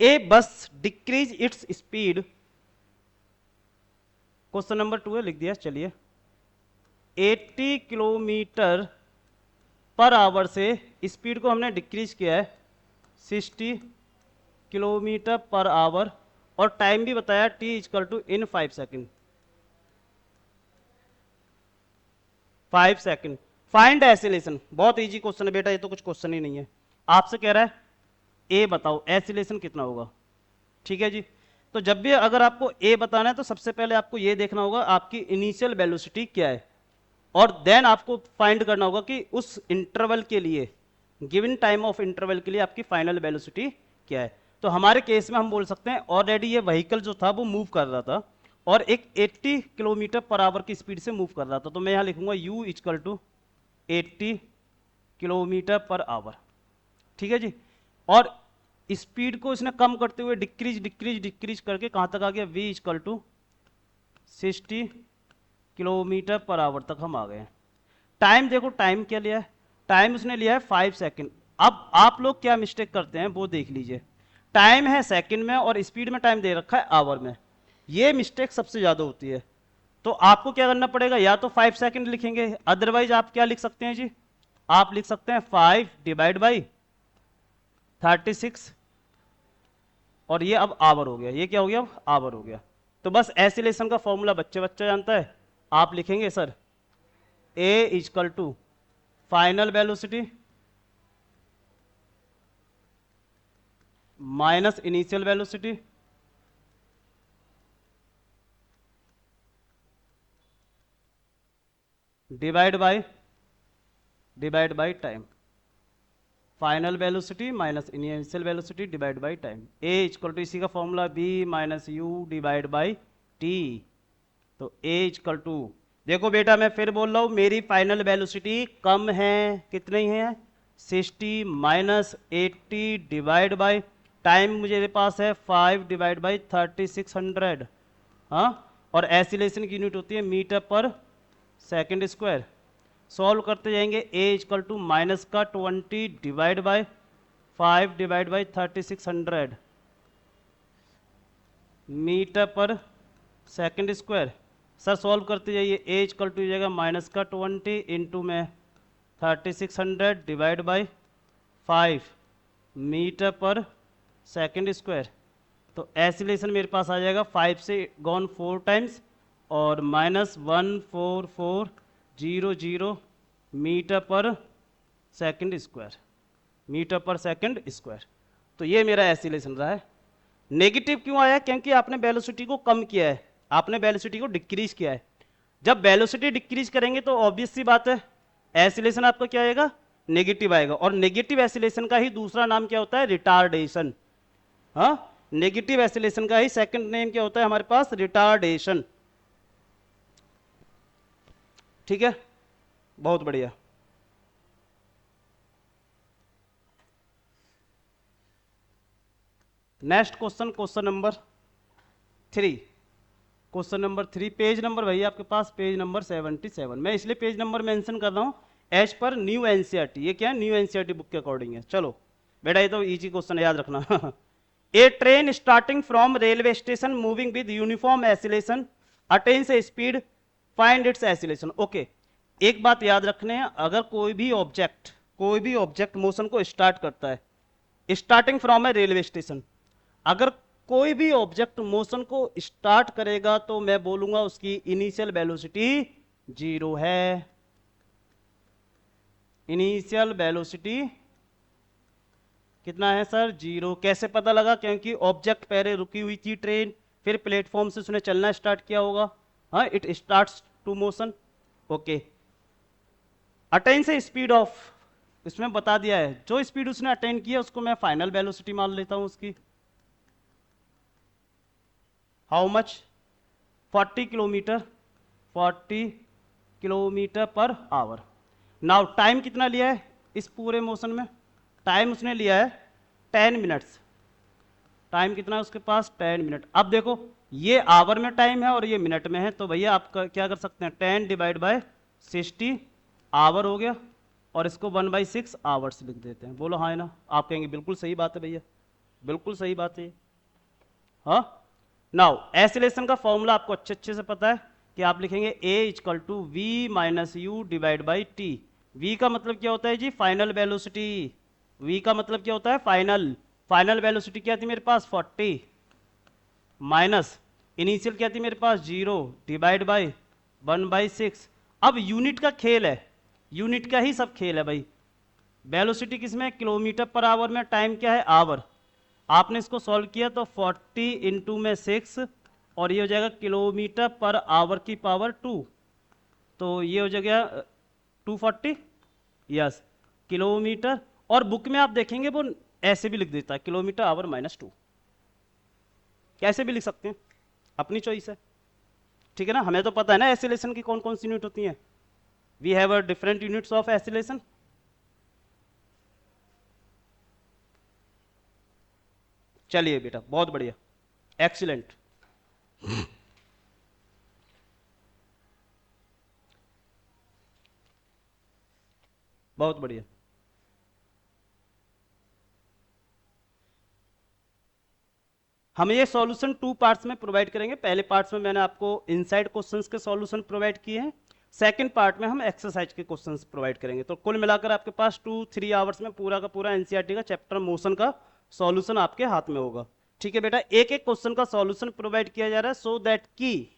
ए बस decrease its speed, question number 2 है, लिख दिया, चलिए 80 किलोमीटर पर आवर से स्पीड को हमने डिक्रीज किया है 60 किलोमीटर पर आवर, और टाइम भी बताया t equal to in 5 second, 5 second. Find acceleration, बहुत इजी क्वेश्चन है बेटा, ये तो कुछ क्वेश्चन ही नहीं है, आपसे कह रहा है ए बताओ एसिलेशन कितना होगा, ठीक है जी। तो जब भी अगर आपको ए बताना है तो सबसे पहले आपको ये देखना होगा आपकी इनिशियल वेलोसिटी क्या है, और देन आपको फाइंड करना होगा कि उस इंटरवल के लिए, गिवन टाइम ऑफ इंटरवल के लिए आपकी फाइनल वेलोसिटी क्या है। तो हमारे केस में हम बोल सकते हैं ऑलरेडी ये व्हीकल जो था वो मूव कर रहा था और एक 80 किलोमीटर पर आवर की स्पीड से मूव कर रहा था, तो मैं यहां लिखूंगा u equal to 80 kilometre per hour, ठीक है जी। और स्पीड को इसने कम करते हुए डिक्रीज डिक्रीज डिक्रीज करके कहां तक आ गया, v equal to 60 kilometre per hour तक हम आ गए। टाइम देखो, टाइम क्या लिया है, टाइम उसने लिया है 5 सेकंड। अब आप लोग क्या मिस्टेक करते हैं वो देख लीजिए, टाइम है सेकंड में और स्पीड में टाइम दे रखा है आवर में, ये मिस्टेक सबसे ज्यादा होती है। तो आपको क्या करना पड़ेगा, या तो 5 सेकंड लिखेंगे, अदरवाइज आप क्या लिख सकते हैं जी, आप लिख सकते हैं 5 डिवाइड बाई 36, और ये अब आवर हो गया, ये क्या हो गया, अब आवर हो गया। तो बस एसिलेशन का फॉर्मूला बच्चा जानता है, आप लिखेंगे sir a equal to final velocity minus initial velocity divide by time, final velocity minus initial velocity divide by time, a equal to इसी का formula b minus u divide by t. तो a equal to, देखो बेटा मैं फिर बोल रहा हूं, मेरी फाइनल वेलोसिटी कम है, कितनी है 60 माइनस 80 डिवाइड बाय टाइम, मुझे पास है 5 डिवाइड बाई 3600, हाँ, और एसिलेशन की यूनिट होती है मीटर पर सेकंड स्क्वायर। सॉल्व करते जाएंगे, a इक्वल टू माइनस का 20 divide by 5 divide by 3600 metre पर सेकंड स्क्वायर। सर सॉल्व करते जाइए, a इक्वल टू जाएगा माइनस का 20 इंटू में 3600 डिवाइड बाई 5 मीटर पर सेकंड स्क्वायर। तो एसिलेशन मेरे पास आ जाएगा 5 से गॉन 4 टाइम्स और माइनस 14400 मीटर पर सेकंड स्क्वायर, मीटर पर सेकंड स्क्वायर। तो ये मेरा एसिलेशन रहा है। नेगेटिव क्यों आया, क्योंकि आपने वेलोसिटी को कम किया है, आपने वेलोसिटी को डिक्रीज किया है। जब वेलोसिटी डिक्रीज करेंगे तो ऑब्वियस सी बात है एसिलेशन आपका क्या आएगा, नेगेटिव आएगा। और नेगेटिव एसिलेशन का ही दूसरा नाम क्या होता है, रिटार्डेशन। हाँ, नेगेटिव एसिलेशन का ही सेकंड नेम क्या होता है हमारे पास, रिटार्डेशन। ठीक है, बहुत बढ़िया। Next question, question number 3, question number 3, page number भैया आपके पास पेज नंबर 77। मैं इसलिए पेज नंबर मेंशन कर रहा हूं एज पर न्यू एनसीईआरटी, ये क्या है, न्यू एनसीईआरटी बुक के अकॉर्डिंग है। चलो बेटा ये तो इजी क्वेश्चन है, याद रखना। A train starting from railway station moving with uniform acceleration attains a speed, find its acceleration. Okay, एक बात याद रखने हैं, अगर कोई भी ऑब्जेक्ट मोशन को स्टार्ट करता है starting from A railway station, अगर कोई भी ऑब्जेक्ट मोशन को स्टार्ट करेगा तो मैं बोलूंगा उसकी इनिशियल वेलोसिटी 0 है। इनिशियल वेलोसिटी कितना है सर, 0। कैसे पता लगा, क्योंकि ऑब्जेक्ट पहले रुकी हुई थी ट्रेन, फिर प्लेटफॉर्म से उसने चलना स्टार्ट किया होगा। हाँ, it starts to motion. Okay, अटेन से स्पीड ऑफ, इसमें बता दिया है जो स्पीड उसने अटेन किया उसको मैं फाइनल वेलोसिटी मान लेता हूं उसकी। How much, 40 kilometre, 40 kilometre per our. Now time कितना लिया है इस पूरे मोशन में, टाइम उसने लिया है 10 मिनट्स। टाइम कितना है उसके पास, 10 मिनट। अब देखो ये आवर में टाइम है और ये मिनट में है, तो भैया आप क्या कर सकते हैं, 10 डिवाइड बाय 60 आवर हो गया, और इसको 1/6 आवर्स लिख देते हैं। बोलो हाँ है ना? आप कहेंगे बिल्कुल सही बात है भैया, बिल्कुल सही बात है। हाँ, नाउ एसिलेशन का फॉर्मूला आपको अच्छे अच्छे से पता है कि आप लिखेंगे A=V-U/T। V का मतलब क्या होता है जी? Final velocity. V का मतलब क्या होता है? फाइनल। फाइनल वेलोसिटी क्या थी मेरे पास? 40 माइनस इनिशियल क्या थी मेरे पास? 0 डिवाइड बाई 1/6। अब यूनिट का खेल है, यूनिट का ही सब खेल है भाई। वेलोसिटी किसमें? किलोमीटर पर आवर में। टाइम क्या है? आवर। आपने इसको सॉल्व किया तो 40 इंटू में 6, और ये हो जाएगा किलोमीटर पर आवर की पावर 2। तो ये हो जाएगा 240। Yes, kilometre. और बुक में आप देखेंगे वो ऐसे भी लिख देता है, किलोमीटर आवर -2। कैसे भी लिख सकते हैं, अपनी चॉइस है। ठीक है ना? हमें तो पता है ना एसिलेशन की कौन कौन सी यूनिट होती हैं। We have a different units of acceleration. चलिए बेटा, बहुत बढ़िया, एक्सीलेंट। बहुत बढ़िया। हम ये सॉल्यूशन 2 पार्ट्स में प्रोवाइड करेंगे। पहले पार्ट्स में मैंने आपको इनसाइड क्वेश्चंस के सॉल्यूशन प्रोवाइड किए हैं, सेकंड पार्ट में हम एक्सरसाइज के क्वेश्चंस प्रोवाइड करेंगे। तो कुल मिलाकर आपके पास 2-3 आवर्स में पूरा का पूरा एनसीईआरटी का चैप्टर मोशन का सॉल्यूशन आपके हाथ में होगा। ठीक है बेटा, एक एक क्वेश्चन का सॉल्यूशन प्रोवाइड किया जा रहा है, सो दैट कि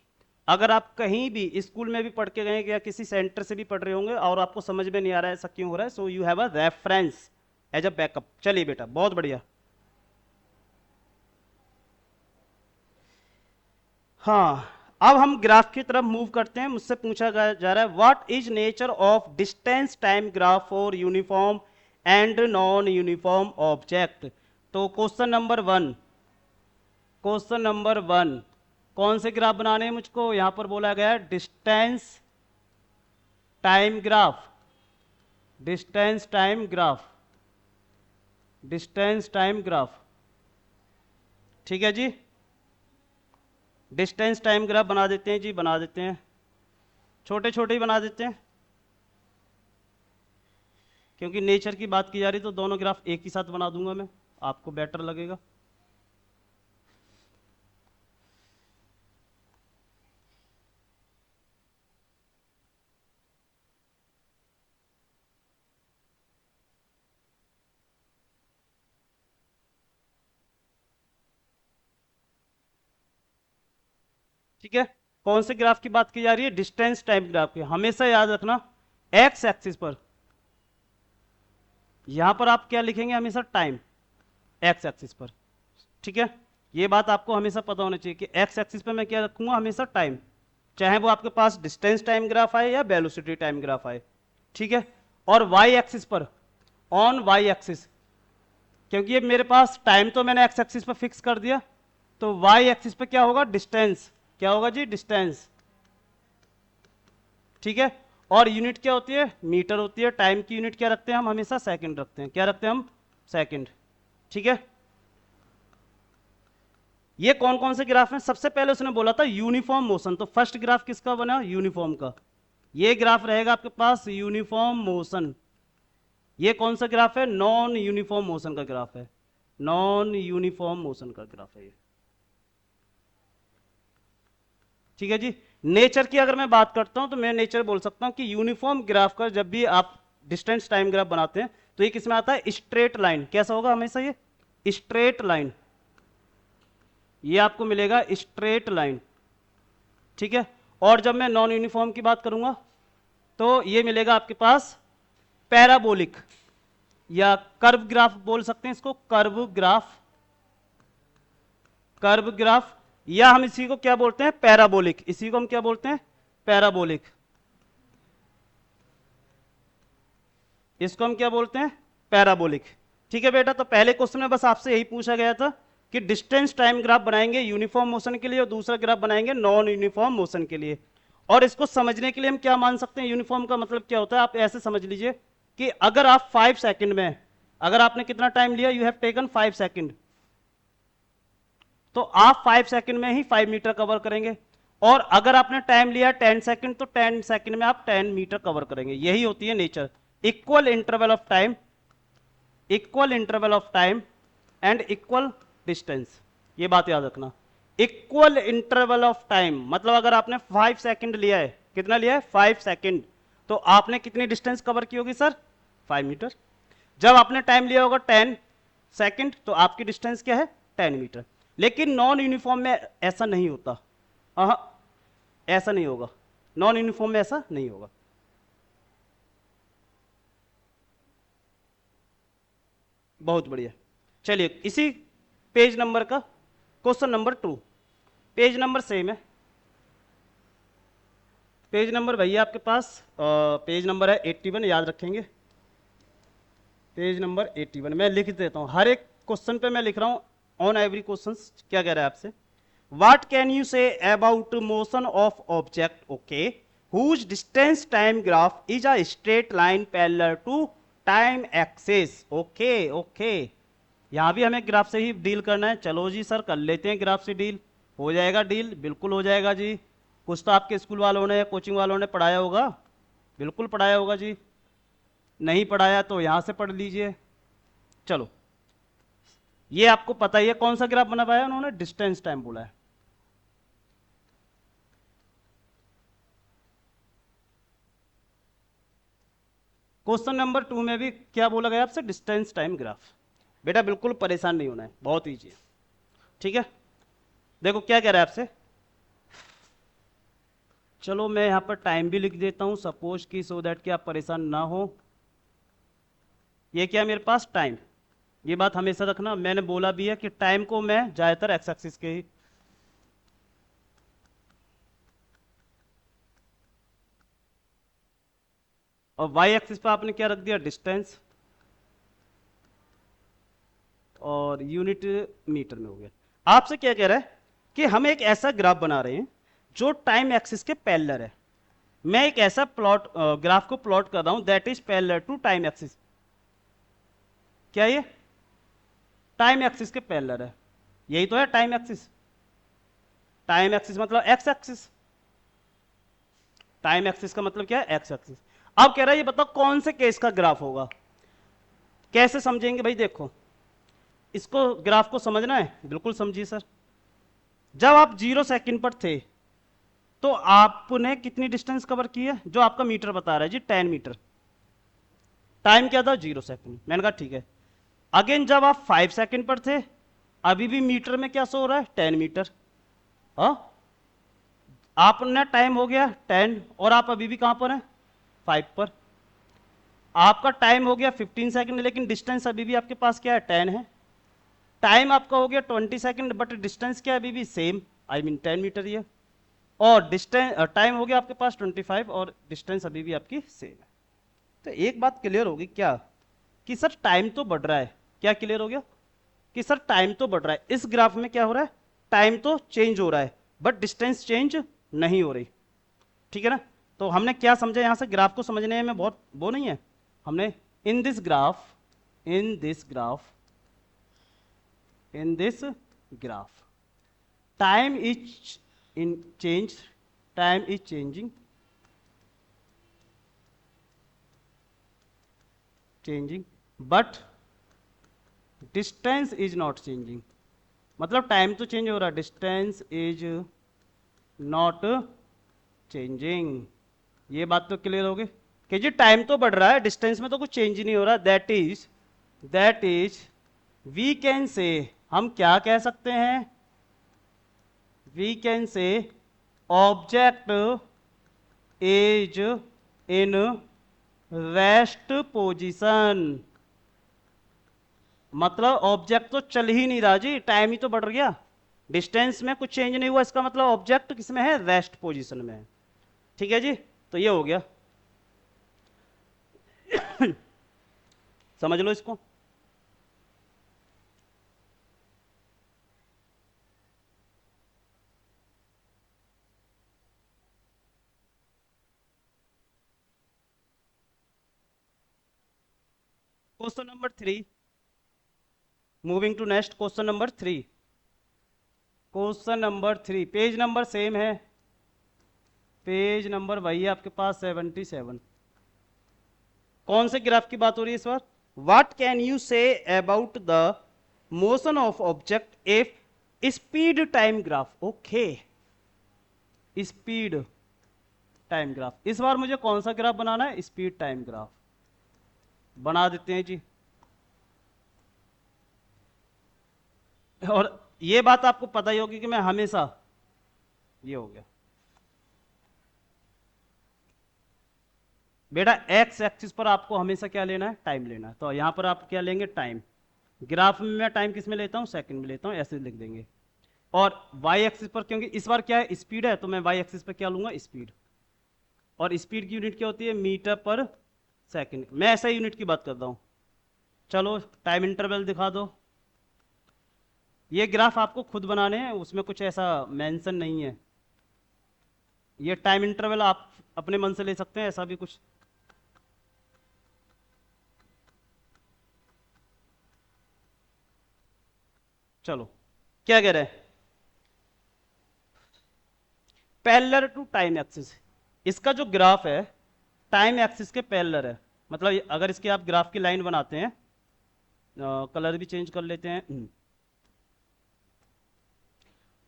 अगर आप कहीं भी स्कूल में भी पढ़ के गए या किसी सेंटर से भी पढ़ रहे होंगे और आपको समझ में नहीं आ रहा है ऐसा क्यों हो रहा है, so you have a reference as a backup. चलिए बेटा, बहुत बढ़िया। हाँ, अब हम ग्राफ की तरफ मूव करते हैं। मुझसे पूछा जा रहा है what is nature of distance time graph for uniform and non uniform object. तो क्वेश्चन नंबर 1 कौन से ग्राफ बनाने हैं मुझको? यहां पर बोला गया है distance time graph, distance time graph, distance time graph. ठीक है जी, डिस्टेंस टाइम ग्राफ बना देते हैं जी, बना देते हैं, छोटे छोटे ही बना देते हैं, क्योंकि नेचर की बात की जा रही तो दोनों ग्राफ एक ही साथ बना दूंगा मैं, आपको बेटर लगेगा। ठीक है, कौन से ग्राफ की बात की जा रही है? डिस्टेंस टाइम ग्राफ की। हमेशा याद रखना, एक्स एक्सिस पर, यहां पर आप क्या लिखेंगे? हमेशा टाइम, एक्स एक्सिस पर। ठीक है, ये बात आपको हमेशा पता होना चाहिए कि एक्स एक्सिस पर मैं क्या रखूंगा? हमेशा टाइम, चाहे वो आपके पास डिस्टेंस टाइम ग्राफ आए या वेलोसिटी टाइम ग्राफ आए। ठीक है, और वाई एक्सिस पर, ऑन वाई एक्सिस, क्योंकि ये मेरे पास टाइम तो मैंने एक्स एक्सिस पर फिक्स कर दिया, तो वाई एक्सिस पर क्या होगा? डिस्टेंस। क्या होगा जी? डिस्टेंस। ठीक है, और यूनिट क्या होती है? मीटर होती है। टाइम की यूनिट क्या रखते हैं हम? हमेशा सेकंड रखते हैं। क्या रखते हैं हम? सेकंड। ठीक है, ये कौन कौन से ग्राफ हैं? सबसे पहले उसने बोला था यूनिफॉर्म मोशन, तो फर्स्ट ग्राफ किसका बना? यूनिफॉर्म का। ये ग्राफ रहेगा आपके पास यूनिफॉर्म मोशन। ये कौन सा ग्राफ है? नॉन यूनिफॉर्म मोशन का ग्राफ है, नॉन यूनिफॉर्म मोशन का ग्राफ है ये। ठीक है जी, नेचर की अगर मैं बात करता हूं तो मैं नेचर बोल सकता हूं कि यूनिफॉर्म ग्राफ का जब भी आप डिस्टेंस टाइम ग्राफ बनाते हैं तो ये किसमें आता है? Straight line. कैसा होगा? हमेशा ये स्ट्रेट लाइन, ये आपको मिलेगा स्ट्रेट लाइन। ठीक है, और जब मैं नॉन यूनिफॉर्म की बात करूंगा तो ये मिलेगा आपके पास पैराबोलिक, या कर्व ग्राफ बोल सकते हैं इसको, कर्व ग्राफ, कर्व ग्राफ, या हम इसी को क्या बोलते हैं? पैराबोलिक। इसी को हम क्या बोलते हैं? पैराबोलिक। इसको हम क्या बोलते हैं? पैराबोलिक। ठीक है बेटा, तो पहले क्वेश्चन में बस आपसे यही पूछा गया था कि डिस्टेंस टाइम ग्राफ बनाएंगे यूनिफॉर्म मोशन के लिए और दूसरा ग्राफ बनाएंगे नॉन यूनिफॉर्म मोशन के लिए। और इसको समझने के लिए हम क्या मान सकते हैं? यूनिफॉर्म का मतलब क्या होता है? आप ऐसे समझ लीजिए कि अगर आप 5 सेकंड में, अगर आपने कितना टाइम लिया? यू हैव टेकन 5 सेकंड, तो आप 5 सेकंड में ही 5 मीटर कवर करेंगे। और अगर आपने टाइम लिया 10 सेकंड तो 10 सेकंड में आप 10 मीटर कवर करेंगे। यही होती है nature. Equal interval of time, equal interval of time and equal distance, ये बात याद रखना। इक्वल इंटरवल ऑफ टाइम मतलब अगर आपने 5 सेकंड लिया है, कितना लिया है 5 सेकंड, तो आपने कितनी डिस्टेंस कवर की होगी सर 5 मीटर। जब आपने टाइम लिया होगा 10 सेकंड तो आपकी डिस्टेंस क्या है 10 मीटर। लेकिन नॉन यूनिफॉर्म में ऐसा नहीं होता, ऐसा नहीं होगा, नॉन यूनिफॉर्म में ऐसा नहीं होगा। बहुत बढ़िया। चलिए इसी पेज नंबर का question number 2, page number same है। पेज नंबर भैया आपके पास पेज नंबर है 81, याद रखेंगे पेज नंबर 81। मैं लिख देता हूं, हर एक क्वेश्चन पे मैं लिख रहा हूं ऑन एवरी क्वेश्चन क्या कह रहा है आपसे। What can you say about motion of object okay whose distance time graph is a straight line parallel to time axis. Okay okay, यहां भी हमें ग्राफ से ही डील करना है। चलो जी सर कर लेते हैं ग्राफ से डील। हो जाएगा डील, बिल्कुल हो जाएगा जी। कुछ तो आपके स्कूल वालों ने या कोचिंग वालों ने पढ़ाया होगा, बिल्कुल पढ़ाया होगा जी। नहीं पढ़ाया तो यहां से पढ़ लीजिए। चलो ये आपको पता ही है कौन सा ग्राफ बना पाया उन्होंने, डिस्टेंस टाइम बोला है। क्वेश्चन नंबर 2 में भी क्या बोला गया आपसे, डिस्टेंस टाइम ग्राफ। बेटा बिल्कुल परेशान नहीं होना है, बहुत ईजी है। ठीक है, देखो क्या कह रहा है आपसे। चलो मैं यहां पर टाइम भी लिख देता हूं सपोज की, सो दैट कि आप परेशान ना हो। ये क्या मेरे पास टाइम, ये बात हमेशा रखना, मैंने बोला भी है कि टाइम को मैं ज्यादातर एक्स एक्सिस के ही, और वाई एक्सिस पे आपने क्या रख दिया डिस्टेंस, और यूनिट मीटर में हो गया। आपसे क्या कह रहा है कि हम एक ऐसा ग्राफ बना रहे हैं जो टाइम एक्सिस के पैरेलल है। मैं एक ऐसा प्लॉट ग्राफ को प्लॉट कर रहा हूं that is parallel to time axis. क्या ये टाइम एक्सिस के पैरेलल है, यही तो है टाइम एक्सिस। टाइम एक्सिस मतलब एक्स एक्सिस, टाइम एक्सिस का मतलब क्या है एक्स एक्सिस। अब कह रहा है ये बताओ कौन से केस का ग्राफ होगा। कैसे समझेंगे भाई, देखो इसको ग्राफ को समझना है, बिल्कुल समझिए सर। जब आप 0 सेकंड पर थे तो आपने कितनी डिस्टेंस कवर की है, जो आपका मीटर बता रहा है जी 10 मीटर। टाइम क्या था 0 सेकंड, मैंने कहा ठीक है। अगेन जब आप 5 सेकंड पर थे, अभी भी मीटर में क्या शो हो रहा है 10 मीटर। हाँ, आपने टाइम हो गया 10 और आप अभी भी कहां पर हैं 5 पर। आपका टाइम हो गया 15 सेकंड लेकिन डिस्टेंस अभी भी आपके पास क्या है 10 है। टाइम आपका हो गया 20 सेकंड बट डिस्टेंस क्या है अभी भी सेम, आई मीन 10 मीटर ही है। और डिस्टेंस टाइम हो गया आपके पास 25 और डिस्टेंस अभी भी आपकी सेम है। तो एक बात क्लियर होगी क्या, कि सर टाइम तो बढ़ रहा है। क्या क्लियर हो गया कि सर टाइम तो बढ़ रहा है, इस ग्राफ में क्या हो रहा है टाइम तो चेंज हो रहा है बट डिस्टेंस चेंज नहीं हो रही। ठीक है ना। तो हमने क्या समझा यहां से, ग्राफ को समझने में बहुत वो नहीं है। हमने इन this graph, in this graph, in this graph time is in change, time is changing, changing but distance is not changing. मतलब टाइम तो चेंज हो रहा है, डिस्टेंस इज नॉट चेंजिंग। ये बात तो क्लियर होगी कि जी टाइम तो बढ़ रहा है, डिस्टेंस में तो कुछ चेंज ही नहीं हो रहा। दैट इज वी कैन से, हम क्या कह सकते हैं, we can say object is in rest position. मतलब ऑब्जेक्ट तो चल ही नहीं रहा जी, टाइम ही तो बढ़ गया, डिस्टेंस में कुछ चेंज नहीं हुआ, इसका मतलब ऑब्जेक्ट किसमें है रेस्ट पोजीशन में है। ठीक है जी, तो ये हो गया समझ लो इसको। Question number 3, moving to next question number 3। Question number 3 page number same है, पेज नंबर वही है आपके पास 77। कौन से ग्राफ की बात हो रही है इस बार? What can you say about the motion of object if speed time graph. Okay, speed time graph. इस बार मुझे कौन सा ग्राफ बनाना है? स्पीड टाइम ग्राफ बना देते हैं जी। और ये बात आपको पता ही होगी कि मैं हमेशा, ये हो गया बेटा, एक्स एक्सिस पर आपको हमेशा क्या लेना है? टाइम लेना है। तो यहां पर आप क्या लेंगे? टाइम। ग्राफ में मैं टाइम किस में लेता हूं? सेकंड में लेता हूं, ऐसे लिख देंगे। और वाई एक्सिस पर, क्योंकि इस बार क्या है? स्पीड है, तो मैं वाई एक्सिस पर क्या लूंगा? स्पीड। और स्पीड की यूनिट क्या होती है? मीटर पर सेकंड। मैं ऐसा यूनिट की बात करता हूं। चलो टाइम इंटरवल दिखा दो। ये ग्राफ आपको खुद बनाने हैं, उसमें कुछ ऐसा मेंशन नहीं है। ये टाइम इंटरवल आप अपने मन से ले सकते हैं, ऐसा भी कुछ। चलो क्या कह रहे हैं? Parallel to time axis. इसका जो ग्राफ है टाइम एक्सिस के पैरेलल है। मतलब अगर इसके आप ग्राफ की लाइन बनाते हैं, कलर भी चेंज कर लेते हैं,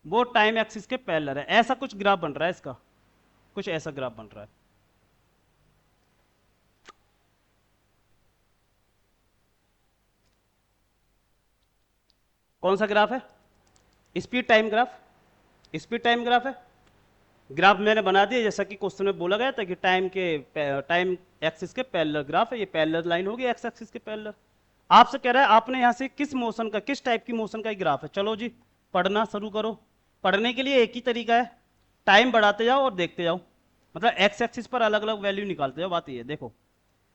वो टाइम एक्सिस के पैरेलल है। ऐसा कुछ ग्राफ बन रहा है इसका, कुछ ऐसा ग्राफ बन रहा है। कौन सा ग्राफ है? Speed time graph. Speed time graph है। ग्राफ मैंने बना दिया, जैसा कि क्वेश्चन में बोला गया था कि टाइम एक्सिस के पैरेलल ग्राफ है। ये पैरेलल लाइन होगी एक्स एक्सिस के पैरेलल। आपसे कह रहा है आपने यहां से किस मोशन का, किस टाइप की मोशन का एक ग्राफ है। चलो जी पढ़ना शुरू करो। पढ़ने के लिए एक ही तरीका है, टाइम बढ़ाते जाओ और देखते जाओ। मतलब एक्स एक्सिस पर अलग अलग वैल्यू निकालते जाओ। बात ये है, देखो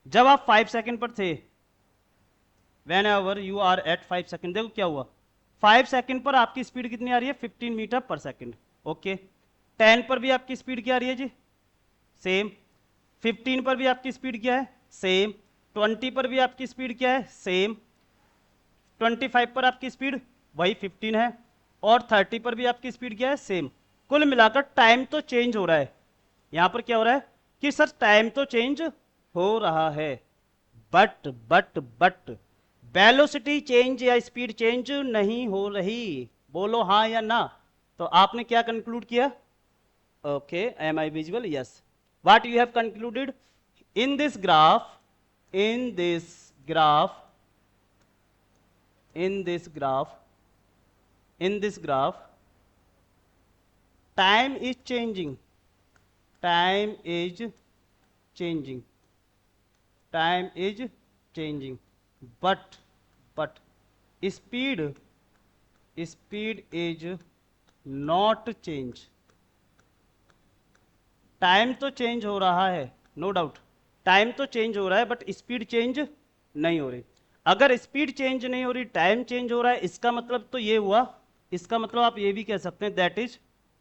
जब आप 5 सेकंड पर थे, whenever you are at 5 second, देखो क्या हुआ। 5 सेकंड पर आपकी स्पीड कितनी आ रही है? 15 मीटर पर सेकंड। ओके। 10 पर भी आपकी स्पीड क्या आ रही है जी? सेम। 15 पर भी आपकी स्पीड क्या है? सेम। 20 पर भी आपकी स्पीड क्या है? सेम। 25 पर आपकी स्पीड वही 15 है। और 30 पर भी आपकी स्पीड क्या है? सेम। कुल मिलाकर टाइम तो चेंज हो रहा है। यहां पर क्या हो रहा है कि सर टाइम तो चेंज हो रहा है, बट वेलोसिटी चेंज या स्पीड चेंज नहीं हो रही। बोलो हाँ या ना। तो आपने क्या कंक्लूड किया? Okay, am I visual? Yes. What you have concluded? In this graph, in this graph, in this graph, in this graph, time is changing, time is changing, time is changing, but speed is not change। Time तो change हो रहा है, no doubt, time तो change हो रहा है, but speed change नहीं हो रही। अगर स्पीड चेंज नहीं हो रही, टाइम चेंज हो रहा है, इसका मतलब तो ये हुआ, इसका मतलब आप ये भी कह सकते हैं दैट इज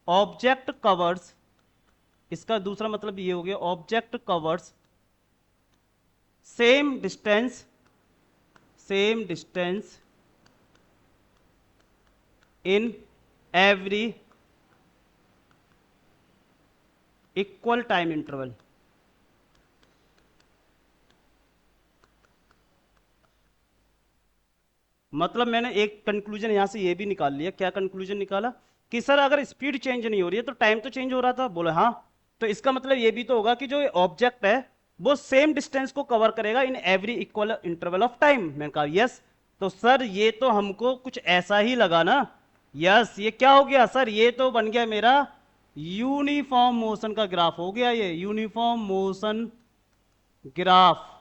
ऑब्जेक्ट कवर्स। इसका दूसरा मतलब ये हो गया object covers same distance, same distance in every equal time interval. मतलब मैंने एक कंक्लूजन यहां से ये भी निकाल लिया। क्या कंक्लूजन निकाला? कि सर अगर स्पीड चेंज नहीं हो रही है तो टाइम तो चेंज हो रहा था। बोले हाँ, तो इसका मतलब ये भी तो होगा कि जो ऑब्जेक्ट है वो सेम डिस्टेंस को कवर करेगा in every equal interval of time. मैंने कहा यस। तो सर ये तो हमको कुछ ऐसा ही लगा ना। यस, ये क्या हो गया सर? ये तो बन गया मेरा यूनिफॉर्म मोशन का ग्राफ हो गया। ये यूनिफॉर्म मोशन ग्राफ।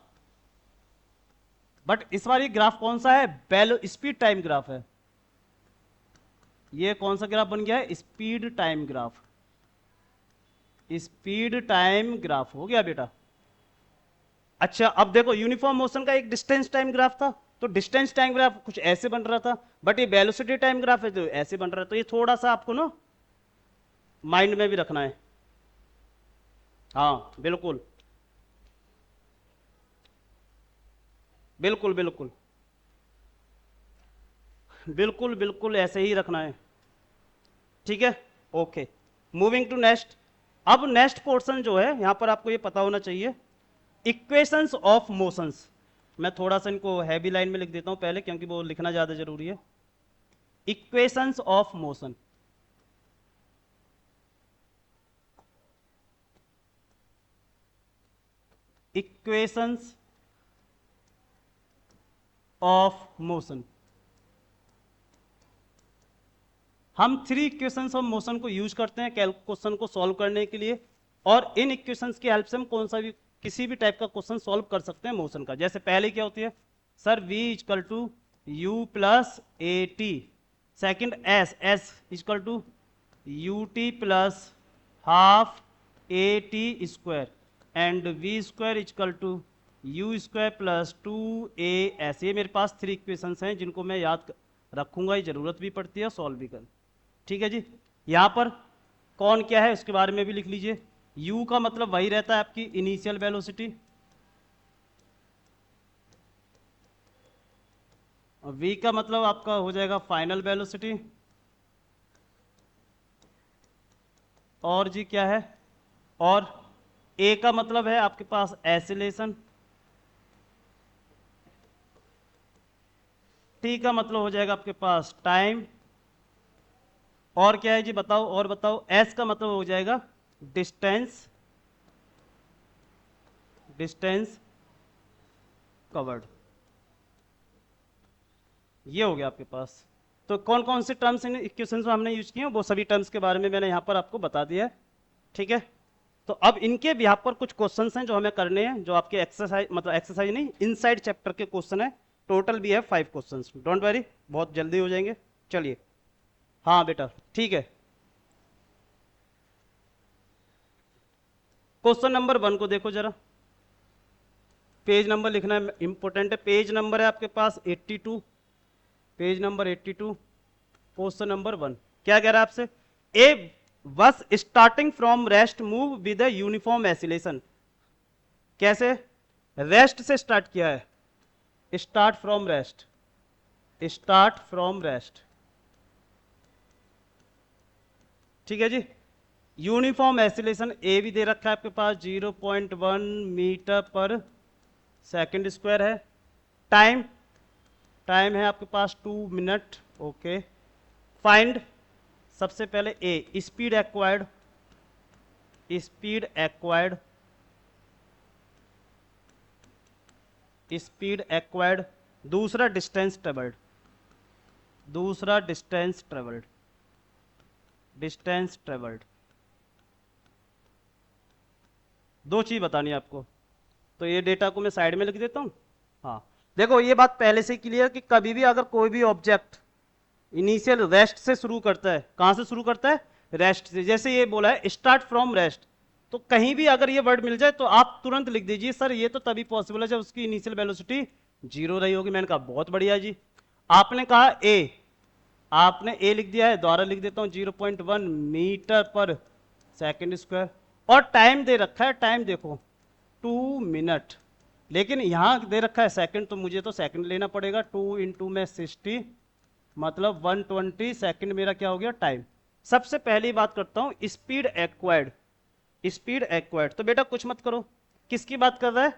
बट इस बार ये ग्राफ कौन सा है? बेलो स्पीड टाइम ग्राफ है। ये कौन सा ग्राफ बन गया है? Speed time graph. Speed time graph हो गया बेटा। अच्छा अब देखो, यूनिफॉर्म मोशन का एक डिस्टेंस टाइम ग्राफ था, तो डिस्टेंस टाइम ग्राफ कुछ ऐसे बन रहा था, बट ये वेलोसिटी टाइम ग्राफ है तो ऐसे बन रहा है। तो ये थोड़ा सा आपको ना माइंड में भी रखना है। हाँ बिल्कुल बिल्कुल बिल्कुल बिल्कुल बिल्कुल ऐसे ही रखना है। ठीक है, ओके। मूविंग टू नेक्स्ट, अब नेक्स्ट पोर्शन जो है यहां पर आपको ये पता होना चाहिए, इक्वेशंस ऑफ मोशंस। मैं थोड़ा सा इनको हैवी लाइन में लिख देता हूं पहले, क्योंकि वो लिखना ज्यादा जरूरी है। Equations of motion, equations of motion. हम 3 इक्वेशंस ऑफ मोशन को यूज करते हैं क्वेश्चन को सॉल्व करने के लिए, और इन इक्वेशंस की हेल्प से हम कौन सा भी किसी भी टाइप का क्वेश्चन सॉल्व कर सकते हैं मोशन का। जैसे पहले क्या होती है sir, v equal to u plus a t, second s equal to u t plus half a t square, and v square equal to u square plus 2as। ये मेरे पास 3 इक्वेशंस हैं जिनको मैं याद रखूंगा, ये जरूरत भी पड़ती है, सॉल्व भी कर। ठीक है जी। यहां पर कौन क्या है उसके बारे में भी लिख लीजिए। u का मतलब वही रहता है आपकी इनिशियल वेलोसिटी, और v का मतलब आपका हो जाएगा फाइनल वेलोसिटी, और जी क्या है, और a का मतलब है आपके पास एसिलेशन, t का मतलब हो जाएगा आपके पास टाइम, और क्या है जी बताओ, और बताओ, s का मतलब हो जाएगा डिस्टेंस, डिस्टेंस कवर्ड। ये हो गया आपके पास। तो कौन कौन से टर्म्स इन इक्वेशंस में हमने यूज किए हैं वो सभी टर्म्स के बारे में मैंने यहाँ पर आपको बता दिया है। ठीक है, तो अब इनके बिहाफ पर कुछ क्वेश्चंस हैं जो हमें करने हैं, जो आपके एक्सरसाइज मतलब एक्सरसाइज नहीं, इनसाइड चैप्टर के क्वेश्चन है। टोटल भी है 5 क्वेश्चंस, डोंट वरी, बहुत जल्दी हो जाएंगे। चलिए, हाँ बेटा ठीक है। क्वेश्चन नंबर 1 को देखो जरा, पेज नंबर लिखना है इंपॉर्टेंट है। पेज नंबर है आपके पास 82, पेज नंबर 82, क्वेश्चन नंबर 1 क्या कह रहा है आपसे, a bus starting from rest move with a uniform acceleration. कैसे, रेस्ट से स्टार्ट किया है, start from rest, start from rest. ठीक है जी। यूनिफॉर्म एसिलेशन ए भी दे रखा है आपके पास 0.1 मीटर पर सेकंड स्क्वायर है। टाइम, टाइम है आपके पास 2 मिनट। ओके, फाइंड, सबसे पहले ए speed acquired, speed acquired, speed acquired, दूसरा डिस्टेंस ट्रेवल्ड, दूसरा डिस्टेंस ट्रेवल्ड, डिस्टेंस ट्रेवल्ड। दो चीज बतानी है आपको, तो ये डेटा को मैं साइड में लिख देता हूं। हाँ देखो, ये बात पहले से क्लियर कि कभी भी अगर कोई भी ऑब्जेक्ट इनिशियल रेस्ट से शुरू करता है, कहां से शुरू करता है, रेस्ट से। जैसे ये बोला है स्टार्ट फ्रॉम रेस्ट, तो कहीं भी अगर ये वर्ड मिल जाए तो आप तुरंत लिख दीजिए सर ये तो तभी पॉसिबल है जब उसकी इनिशियल वेलोसिटी 0 रही होगी। मैंने कहा बहुत बढ़िया जी। आपने कहा ए, आपने ए लिख दिया है, द्वारा लिख देता हूं 0.1 मीटर पर सेकंड स्क्वायर, और टाइम दे रखा है, टाइम देखो 2 मिनट, लेकिन यहां दे रखा है सेकंड, तो मुझे तो सेकंड लेना पड़ेगा। 2 इंटू में 60 मतलब 120 सेकंड मेरा क्या हो गया टाइम। सबसे पहली बात करता हूं स्पीड एक्वायर्ड, स्पीड एक्वायर्ड। तो बेटा कुछ मत करो, किसकी बात कर रहा है,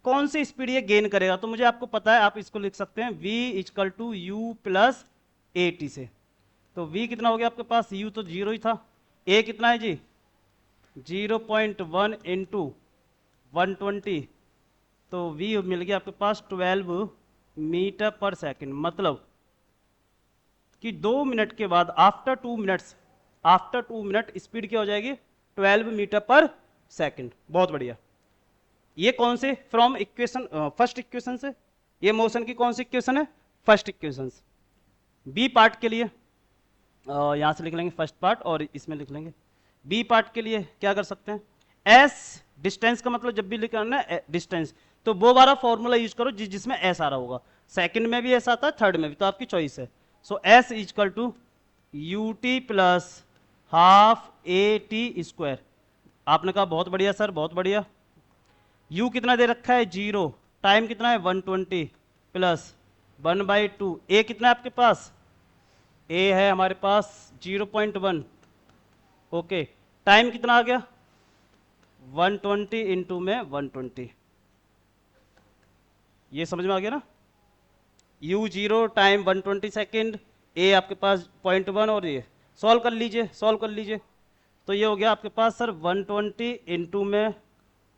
कौन सी स्पीड ये गेन करेगा, तो मुझे आपको पता है, आप इसको लिख सकते हैं v equal to u plus a t से। तो v कितना हो गया आपके पास, u तो 0 ही था, a कितना है जी 0.1 इंटू 120, तो v मिल गया आपके पास 12 मीटर पर सेकंड। मतलब कि 2 मिनट के बाद after 2 minutes, after 2 minute speed क्या हो जाएगी 12 मीटर पर सेकंड। बहुत बढ़िया। ये कौन से, फ्रॉम इक्वेशन, फर्स्ट इक्वेशन से। ये मोशन की कौन सी इक्वेशन है, फर्स्ट इक्वेशन। बी पार्ट के लिए यहां से लिख लेंगे फर्स्ट पार्ट, और इसमें लिख लेंगे बी पार्ट के लिए क्या कर सकते हैं, एस डिस्टेंस का मतलब जब भी लिखना है डिस्टेंस, तो वो वाला फॉर्मूला यूज करो जिसमें एस आ रहा होगा। सेकंड में भी एस आता है, थर्ड में भी, तो आपकी चॉइस है। So s equal to u t plus half a t square. आपने कहा बहुत बढ़िया सर, बहुत बढ़िया। u कितना दे रखा है 0, टाइम कितना है 120 प्लस 1/2, a कितना है आपके पास, a है हमारे पास 0.1, ओके, टाइम कितना आ गया 120 इंटू में 120, ये समझ में आ गया ना। u0 टाइम 120 सेकेंड, ए आपके पास 0.1 और ये सॉल्व कर लीजिए, सॉल्व कर लीजिए। तो ये हो गया आपके पास सर 120 इंटू में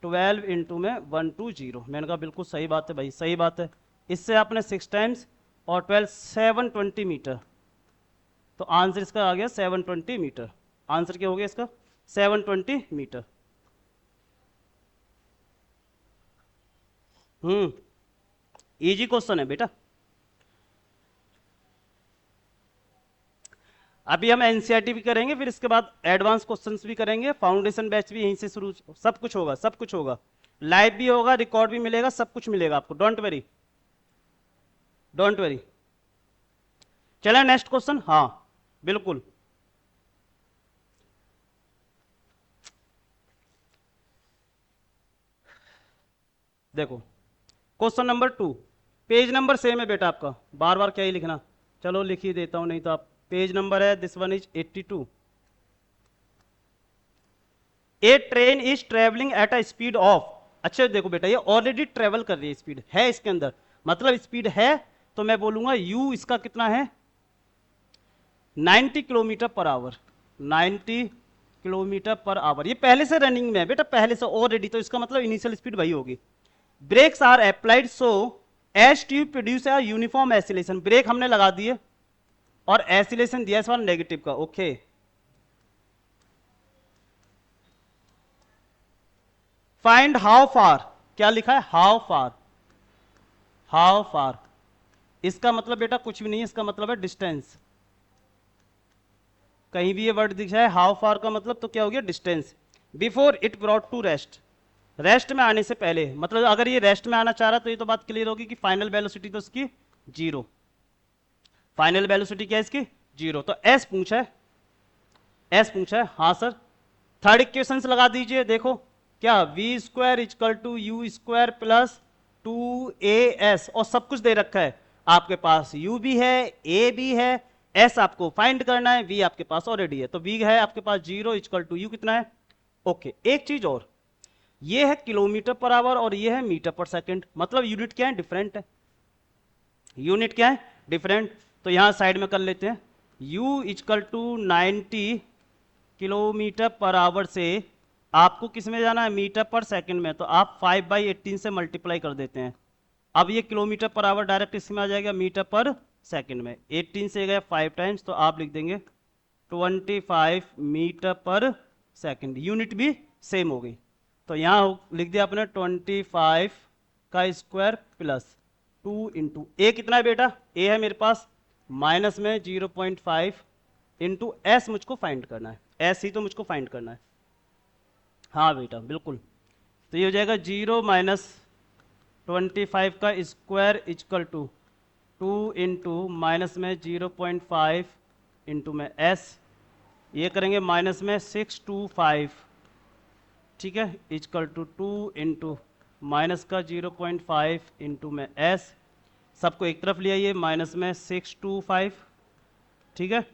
12 इंटू में 120। मैंने कहा बिल्कुल सही बात है भाई, सही बात है। इससे आपने 6 टाइम्स और 12 720 मीटर, तो आंसर इसका आ गया 720 मीटर। आंसर क्या हो गया इसका 720 मीटर। इजी क्वेश्चन है बेटा। अभी हम एनसीईआरटी भी करेंगे, फिर इसके बाद एडवांस क्वेश्चंस भी करेंगे, फाउंडेशन बैच भी यहीं से शुरू, सब कुछ होगा, सब कुछ होगा, लाइव भी होगा, रिकॉर्ड भी मिलेगा, सब कुछ मिलेगा आपको, डोंट वरी, डोंट वरी। चले नेक्स्ट क्वेश्चन। हाँ बिल्कुल, देखो question number 2, page number same है बेटा आपका, बार बार क्या ही लिखना, चलो लिख ही देता हूं, नहीं तो आप, पेज नंबर है this one is 82। A train is travelling at a speed of, अच्छा देखो बेटा ये ऑलरेडी ट्रेवल कर रही है, स्पीड है इसके अंदर, मतलब स्पीड है, तो मैं बोलूंगा यू इसका कितना है 90 kilometre per our, 90 kilometre per our. ये पहले से रनिंग में है बेटा, पहले से ऑलरेडी, तो इसका मतलब इनिशियल स्पीड वही होगी। Brakes are applied so as to produce a uniform acceleration, brake हमने लगा दिए और एसिलेशन दिया इस बार नेगेटिव का, ओके। फाइंड हाउ फार, क्या लिखा है हाउ फार, हाउ फार, इसका मतलब बेटा कुछ भी नहीं है, इसका मतलब है डिस्टेंस। कहीं भी ये वर्ड दिख जाए हाउ फार का मतलब तो क्या हो गया distance. Before it brought to rest, rest में आने से पहले, मतलब अगर ये रेस्ट में आना चाह रहा तो ये तो बात क्लियर होगी कि फाइनल वेलोसिटी तो इसकी जीरो, फाइनल वेलोसिटी क्या है इसकी जीरो। तो एस पूछा है, एस पूछा है, हाँ सर। थर्ड इक्वेशन लगा दीजिए, देखो क्या v square is equal to u square plus 2as, और सब कुछ दे रखा है आपके पास, u भी है a भी है, s आपको फाइंड करना है, v आपके पास ऑलरेडी है, तो v है आपके पास 0 इजकल टू u कितना है, ओके। एक चीज और, ये है किलोमीटर पर आवर और ये है मीटर पर सेकंड, मतलब यूनिट क्या है डिफरेंट है, यूनिट क्या है डिफरेंट। तो यहां साइड में कर लेते हैं, u is equal to 90 kilometre per hour से आपको किस में जाना है मीटर पर सेकंड में, तो आप 5/18 से मल्टीप्लाई कर देते हैं। अब ये किलोमीटर पर आवर डायरेक्ट इसमें आ जाएगा मीटर पर सेकंड में, 18 से गया 5 टाइम्स, तो आप लिख देंगे 25 मीटर पर सेकंड, यूनिट भी सेम हो गई। तो यहाँ लिख दिया आपने 25 का स्क्वायर प्लस 2 इंटू ए कितना है बेटा, ए है मेरे पास माइनस में 0.5 इंटू एस मुझको फाइंड करना है, एस ही तो मुझको फाइंड करना है। हाँ बेटा बिल्कुल, तो ये हो जाएगा 0 माइनस 25 का square is equal to 2 into minus में 0.5 इंटू में एस, ये करेंगे माइनस में 625, ठीक है, इजकल टू 2 इंटू माइनस का 0.5 इंटू में एस, सबको एक तरफ ले आइए, माइनस में 625, ठीक है,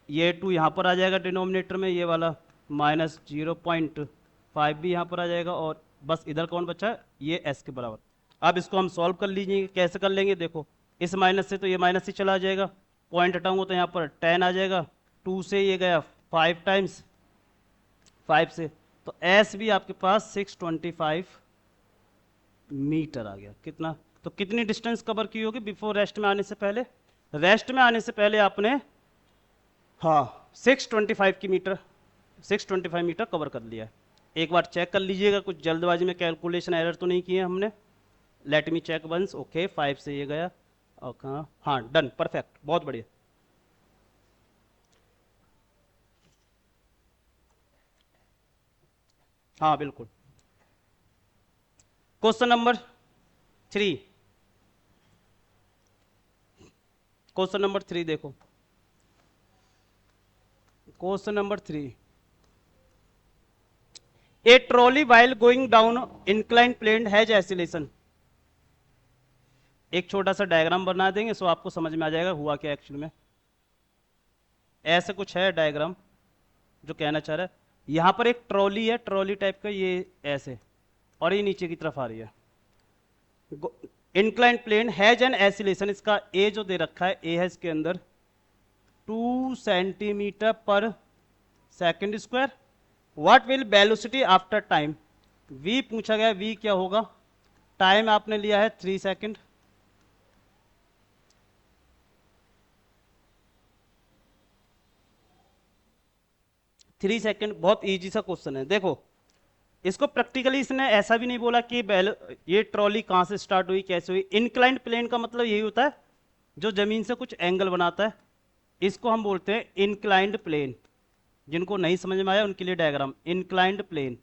ये 2 यहाँ पर आ जाएगा डिनोमिनेटर में, ये वाला माइनस 0.5 भी यहाँ पर आ जाएगा, और बस इधर कौन बचा है ये एस के बराबर। अब इसको हम सॉल्व कर लीजिए, कैसे कर लेंगे, देखो इस माइनस से तो ये माइनस ही चला जाएगा, पॉइंट हटाऊंगा तो यहाँ पर 10 आ जाएगा, 2 से ये गया 5 टाइम्स, 5 से, तो एस भी आपके पास 625 मीटर आ गया। कितना, तो कितनी डिस्टेंस कवर की होगी बिफोर रेस्ट में आने से पहले, रेस्ट में आने से पहले आपने हाँ 625 की मीटर, 625 मीटर कवर कर लिया है। एक बार चेक कर लीजिएगा, कुछ जल्दबाजी में कैलकुलेशन एरर तो नहीं किए हमने। Let me check once, okay 5 से ये गया, ओके हाँ डन, परफेक्ट, बहुत बढ़िया। हाँ बिल्कुल। क्वेश्चन नंबर 3, क्वेश्चन नंबर 3 देखो, question number 3, a trolley while going down incline plane has acceleration. एक छोटा सा डायग्राम बना देंगे सो आपको समझ में आ जाएगा हुआ क्या एक्चुअली में। ऐसे कुछ है डायग्राम जो कहना चाह रहा है, यहां पर एक ट्रॉली है, ट्रॉली टाइप का, ये ऐसे, और ये नीचे की तरफ आ रही है। Inclined plane has an acceleration, इसका ए जो दे रखा है, ए है इसके अंदर 2 centimetre per second square. What will velocity after time, v पूछा गया, वी क्या होगा, टाइम आपने लिया है 3 सेकेंड। थ्री सेकेंड, बहुत इजी सा क्वेश्चन है। देखो इसको प्रैक्टिकली इसने ऐसा भी नहीं बोला कि ये ट्रॉली कहां से स्टार्ट हुई, कैसे हुई। इंक्लाइंड प्लेन का मतलब यही होता है जो जमीन से कुछ एंगल बनाता है, इसको हम बोलते हैं इंक्लाइंड प्लेन। जिनको नहीं समझ में आया उनके लिए डायग्राम, इंक्लाइंड प्लेन,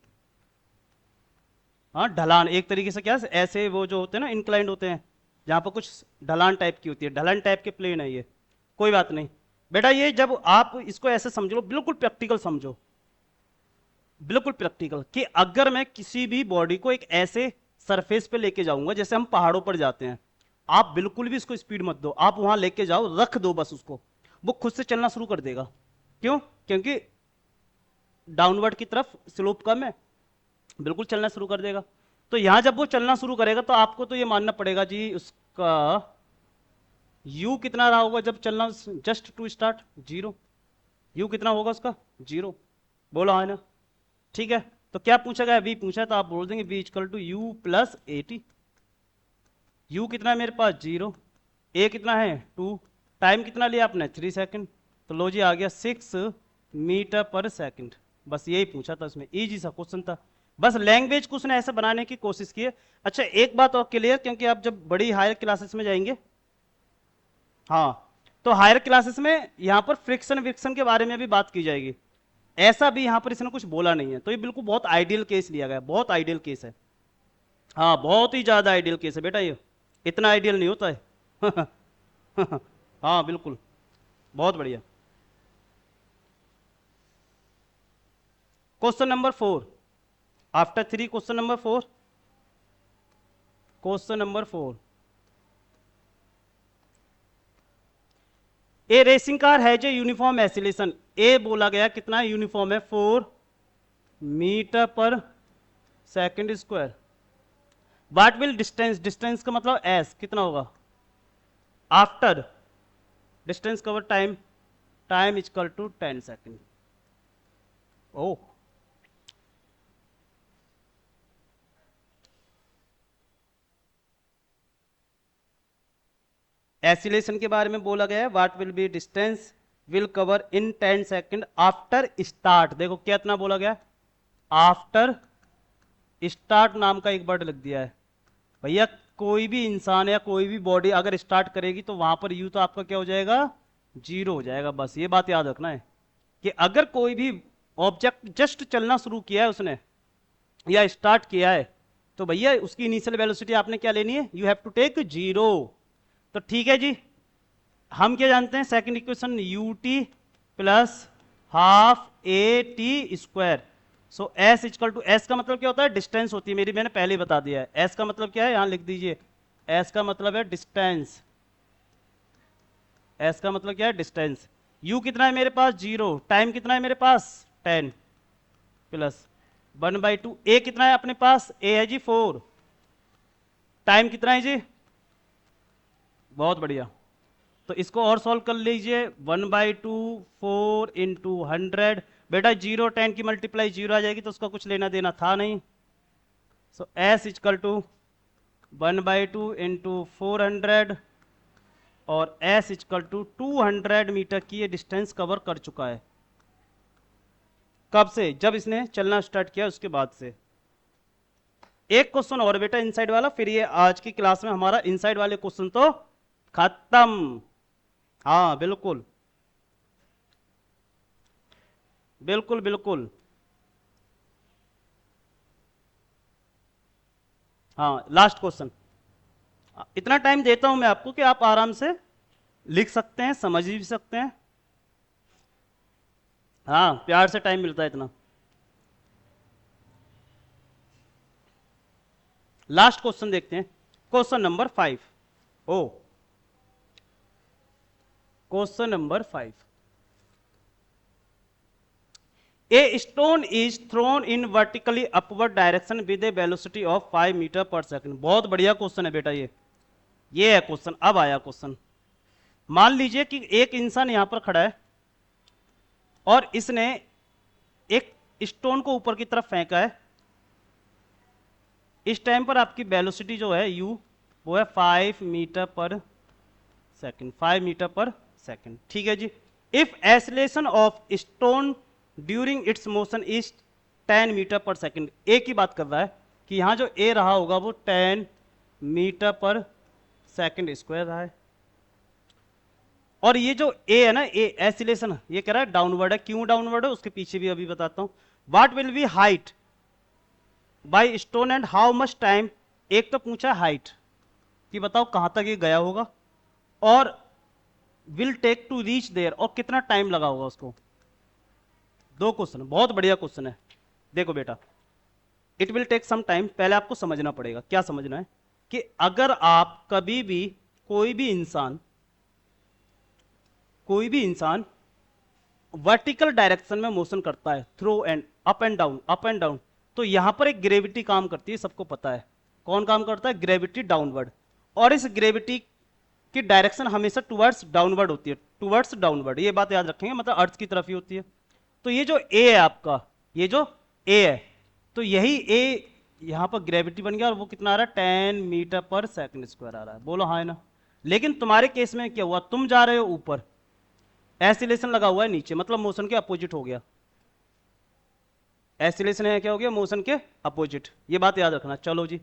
हाँ ढलान एक तरीके से, क्या ऐसे वो जो होते हैं ना इंक्लाइंड होते हैं, जहां पर कुछ ढलान टाइप की होती है, ढलान टाइप के प्लेन है ये। कोई बात नहीं बेटा, ये जब आप इसको ऐसे समझ लो, बिल्कुल प्रैक्टिकल समझो, बिल्कुल प्रैक्टिकल, कि अगर मैं किसी भी बॉडी को एक ऐसे सरफेस पे लेके जाऊंगा, जैसे हम पहाड़ों पर जाते हैं, आप बिल्कुल भी इसको स्पीड मत दो, आप वहां लेके जाओ, रख दो बस उसको, वो खुद से चलना शुरू कर देगा। क्यों? क्योंकि डाउनवर्ड की तरफ स्लोप कम है, बिल्कुल चलना शुरू कर देगा। तो यहां जब वो चलना शुरू करेगा तो आपको तो ये मानना पड़ेगा जी, उसका यू कितना रहा होगा जब चलना, just to start, zero. U कितना होगा उसका, जीरो। बोला है ना? ठीक है, तो क्या पूछा गया, वी पूछा, तो आप बोल देंगे v equal to u plus 80। U कितना है मेरे पास, जीरो, ए कितना है 2, टाइम कितना लिया आपने 3 सेकंड, तो लो जी आ गया 6 मीटर पर सेकंड। बस यही पूछा था उसमें, इजी सा क्वेश्चन था, बस लैंग्वेज को उसने ऐसे बनाने की कोशिश की है। अच्छा एक बात और क्लियर, क्योंकि आप जब बड़ी हायर क्लासेस में जाएंगे, हाँ, तो हायर क्लासेस में यहां पर फ्रिक्शन विक्शन के बारे में भी बात की जाएगी, ऐसा भी यहां पर इसने कुछ बोला नहीं है। तो ये बिल्कुल बहुत आइडियल केस लिया गया, बहुत आइडियल केस है, हाँ बहुत ही ज्यादा आइडियल केस है बेटा, ये इतना आइडियल नहीं होता है। हाँ बिल्कुल, बहुत बढ़िया। Question number 4, after 3 question number 4, question number 4, a racing car has a uniform acceleration, a बोला गया कितना यूनिफॉर्म है, 4 मीटर पर second square. What will distance, distance का मतलब एस कितना होगा, after distance cover time, time equal to 10 second. ओह, एसिलेशन के बारे में बोला गया है, what will be distance will cover in 10 second after start. देखो क्या इतना बोला गया, आफ्टर स्टार्ट नाम का एक वर्ड लग दिया है भैया। कोई भी इंसान या कोई भी बॉडी अगर स्टार्ट करेगी तो वहां पर यू तो आपका क्या हो जाएगा, जीरो हो जाएगा। बस ये बात याद रखना है कि अगर कोई भी ऑब्जेक्ट जस्ट चलना शुरू किया है उसने, या स्टार्ट किया है, तो भैया उसकी इनिशियल वेलोसिटी आपने क्या लेनी है, you have to take zero. तो ठीक है जी, हम क्या जानते हैं, second equation u t plus half a t square. So s equal to, s का मतलब क्या होता है, डिस्टेंस होती है मेरी, मैंने पहले ही बता दिया है। एस का मतलब क्या है, यहां लिख दीजिए, एस का मतलब है डिस्टेंस, एस का मतलब क्या है, डिस्टेंस। यू कितना है मेरे पास, जीरो, टाइम कितना है मेरे पास 10, प्लस 1/2, ए कितना है अपने पास, ए है जी 4, टाइम कितना है जी, बहुत बढ़िया। तो इसको और सॉल्व कर लीजिए, 1/2 4 इंटू 100, बेटा जीरो 10 की मल्टीप्लाई जीरो आ जाएगी, तो उसका कुछ लेना देना था नहीं। सो एस इक्वल टू 1/2 इंटू 400, और एस इक्वल टू 200 मीटर की ये डिस्टेंस कवर कर चुका है। कब से, जब इसने चलना स्टार्ट किया उसके बाद से। एक क्वेश्चन और बेटा इनसाइड वाला, फिर ये आज की क्लास में हमारा इनसाइड वाले क्वेश्चन तो खत्म। हाँ बिल्कुल बिल्कुल बिल्कुल, हाँ लास्ट क्वेश्चन। इतना टाइम देता हूं मैं आपको कि आप आराम से लिख सकते हैं, समझ भी सकते हैं, हाँ प्यार से टाइम मिलता है इतना। लास्ट क्वेश्चन देखते हैं, question number 5। Oh, question number 5, a stone is thrown in vertically upward direction with a velocity of 5 metre पर सेकंड। बहुत बढ़िया क्वेश्चन है बेटा ये है क्वेश्चन। अब आया क्वेश्चन, मान लीजिए कि एक इंसान यहां पर खड़ा है और इसने एक स्टोन को ऊपर की तरफ फेंका है। इस टाइम पर आपकी वेलोसिटी जो है u वो है 5 मीटर पर सेकंड, 5 मीटर पर सेकंड। ठीक है जी। If acceleration of stone during its motion is 10 metre पर सेकंड, एक ही बात कर रहा है कि यहां जो a रहा होगा वो 10 मीटर पर सेकंड स्क्वायर रहा है। और ये जो a है ना, ए एक्सीलरेशन, ये कह रहा है डाउनवर्ड है। क्यों डाउनवर्ड है उसके पीछे भी अभी बताता हूं। What will B height by stone and how much time, एक तो पूछा हाइट कि बताओ कहां तक ये गया होगा, और will take to reach there, और कितना टाइम लगा होगा उसको। दो क्वेश्चन, बहुत बढ़िया क्वेश्चन है। देखो बेटा, it will take some time, पहले आपको समझना पड़ेगा। क्या समझना है कि अगर आप कभी भी कोई भी इंसान वर्टिकल डायरेक्शन में मोशन करता है, throw and up and down, तो यहां पर एक ग्रेविटी काम करती है, सबको पता है। कौन काम करता है? Gravity downward. और इस ग्रेविटी की डायरेक्शन हमेशा टुवर्ड्स डाउनवर्ड होती है, टुवर्ड्स डाउनवर्ड, ये बात याद रखेंगे, मतलब अर्थ की तरफ ही होती है। तो ये जो ए है आपका, ये जो ए है, तो यही ए यहां पर ग्रेविटी बन गया, और वो कितना आ रहा है? 10 मीटर पर सेकंड स्क्वायर आ रहा है। बोलो हाँ है ना। लेकिन तुम्हारे केस में क्या हुआ, तुम जा रहे हो ऊपर, एक्सीलरेशन लगा हुआ है नीचे, मतलब मोशन के अपोजिट हो गया। एक्सीलरेशन है क्या हो गया? मोशन के अपोजिट। ये बात याद रखना। चलो जी,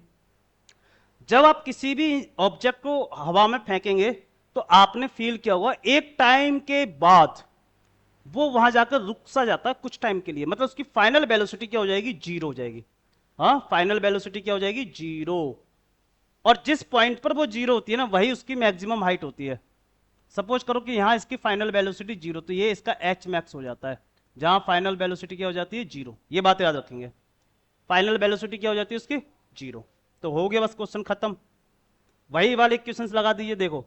जब आप किसी भी ऑब्जेक्ट को हवा में फेंकेंगे तो आपने फील किया होगा एक टाइम के बाद वो वहां जाकर रुक सा जाता है कुछ टाइम के लिए, मतलब उसकी फाइनल वेलोसिटी क्या हो जाएगी? जीरो हो जाएगी। हाँ, फाइनल वेलोसिटी क्या हो जाएगी? जीरो। और जिस पॉइंट पर वो जीरो होती है ना, वही उसकी मैक्सिमम हाइट होती है। सपोज करो कि यहां इसकी फाइनल वेलोसिटी जीरो, तो ये इसका एच मैक्स हो जाता है, जहां फाइनल वेलोसिटी क्या हो जाती है? जीरो। ये बात याद रखेंगे, फाइनल वेलोसिटी क्या हो जाती है उसकी? जीरो। तो हो गया बस, क्वेश्चन खत्म। वही वाले क्वेश्चन लगा दीजिए। देखो,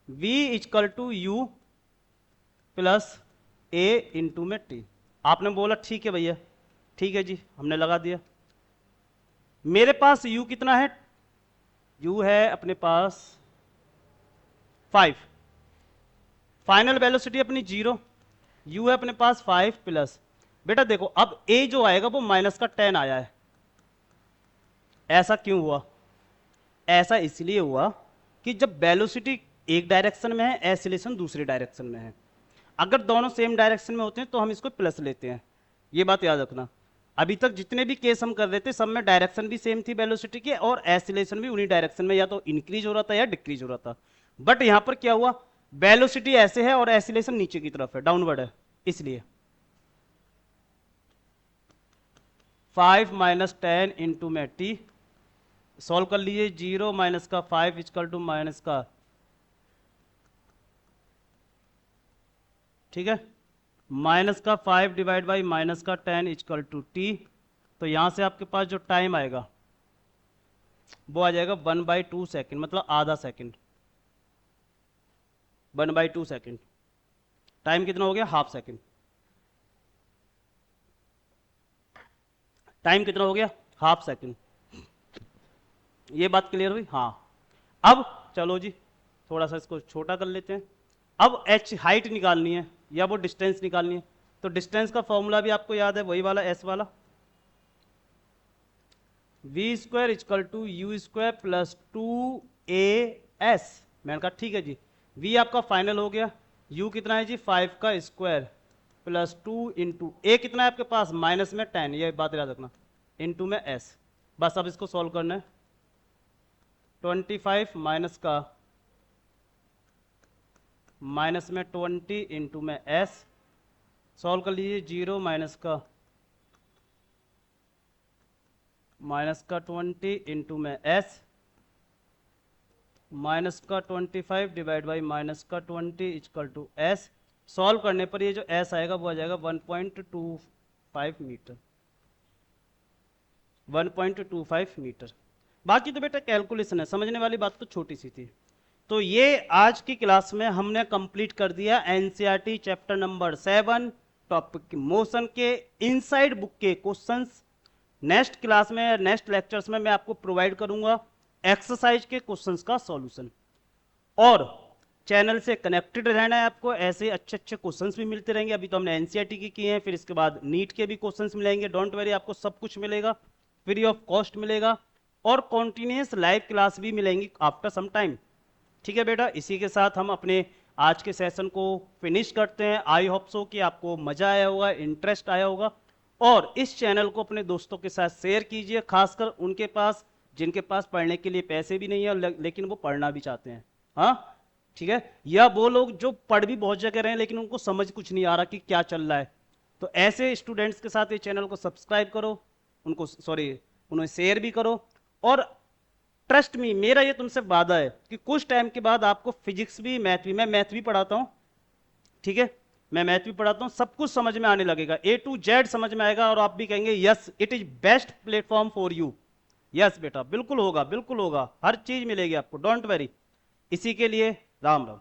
v equal to u plus a into में टी। आपने बोला ठीक है भैया, ठीक है जी, हमने लगा दिया। मेरे पास u कितना है? u है अपने पास 5, फाइनल वेलोसिटी अपनी जीरो, u है अपने पास 5 प्लस, बेटा देखो अब a जो आएगा वो माइनस का 10 आया है। ऐसा क्यों हुआ? ऐसा इसलिए हुआ कि जब वेलोसिटी एक डायरेक्शन में है, एक्सीलरेशन दूसरी डायरेक्शन में है। अगर दोनों सेम डायरेक्शन में होते हैं तो हम इसको प्लस लेते हैं। ये बात याद रखना। अभी तक जितने भी केस हम कर रहे थे, सब में डायरेक्शन भी सेम थी वेलोसिटी के, और एक्सीलरेशन भी उन्हीं डायरेक्शन में या तो इंक्रीज हो रहा था या डिक्रीज हो रहा था। बट यहां पर क्या हुआ? वेलोसिटी ऐसे है और एक्सीलरेशन नीचे की तरफ है, डाउनवर्ड है, इसलिए 5 माइनस 10 इंटू में टी। सॉल्व कर लीजिए। 0 माइनस का 5 इक्वल टू माइनस का, ठीक है, माइनस का 5 डिवाइड बाई माइनस का 10 इक्वल टू टी। तो यहां से आपके पास जो टाइम आएगा वो आ जाएगा 1/2 सेकेंड, मतलब आधा सेकेंड। 1/2 सेकेंड, टाइम कितना हो गया? Half second. टाइम कितना हो गया? Half second. ये बात क्लियर हुई? हाँ। अब चलो जी, थोड़ा सा इसको छोटा कर लेते हैं। अब h हाइट निकालनी है या वो डिस्टेंस निकालनी है, तो डिस्टेंस का फॉर्मूला भी आपको याद है, वही वाला s वाला, v square equal to u square plus 2as। मैंने कहा ठीक है जी, v आपका फाइनल हो गया, u कितना है जी? 5 का स्क्वायर प्लस 2 इंटू a कितना है आपके पास? माइनस में 10, ये बात याद रखना, इंटू में s। बस अब इसको सॉल्व करना है। 25 माइनस का माइनस में 20 इंटू में s। सॉल्व कर लीजिए। 0 माइनस का 20 इंटू में s, माइनस का 25 डिवाइड बाई माइनस का 20 इक्वल टू s। सॉल्व करने पर ये जो s आएगा वो आ जाएगा 1.25 मीटर, 1.25 मीटर। बाकी तो बेटा कैलकुलेशन है, समझने वाली बात तो छोटी सी थी। तो ये आज की क्लास में हमने कंप्लीट कर दिया NCERT chapter number 7 topic motion के इनसाइड बुक के क्वेश्चंस नेक्स्ट क्लास में, नेक्स्ट लेक्चर्स में मैं आपको प्रोवाइड करूंगा एक्सरसाइज के क्वेश्चंस का सॉल्यूशन। और चैनल से कनेक्टेड रहना है आपको, ऐसे अच्छे अच्छे क्वेश्चंस भी मिलते रहेंगे। अभी तो हमने एनसीईआरटी की किए हैं, फिर इसके बाद नीट के भी क्वेश्चंस मिलेंगे। डोंट वरी, आपको सब कुछ मिलेगा, फ्री ऑफ कॉस्ट मिलेगा, और कॉन्टिन्यूस लाइव क्लास भी मिलेंगी आफ्टर सम टाइम। ठीक है बेटा, इसी के साथ हम अपने आज के सेशन को फिनिश करते हैं। आई होप सो कि आपको मजा आया होगा, इंटरेस्ट आया होगा, और इस चैनल को अपने दोस्तों के साथ शेयर कीजिए, खासकर उनके पास जिनके पास पढ़ने के लिए पैसे भी नहीं है लेकिन वो पढ़ना भी चाहते हैं। हाँ ठीक है, या वो लोग जो पढ़ भी बहुत जगह रहे हैं लेकिन उनको समझ कुछ नहीं आ रहा कि क्या चल रहा है। तो ऐसे स्टूडेंट्स के साथ ये चैनल को सब्सक्राइब करो, उनको उन्हें शेयर भी करो। और ट्रस्ट मी, मेरा ये तुमसे वादा है कि कुछ टाइम के बाद आपको फिजिक्स भी, मैथ भी, मैं मैथ भी पढ़ाता हूं, ठीक है, मैं मैथ भी पढ़ाता हूं, सब कुछ समझ में आने लगेगा, A to Z समझ में आएगा, और आप भी कहेंगे yes it is best platform for you. Yes बेटा, बिल्कुल होगा, बिल्कुल होगा, हर चीज मिलेगी आपको, डोंट वरी। इसी के लिए राम राम।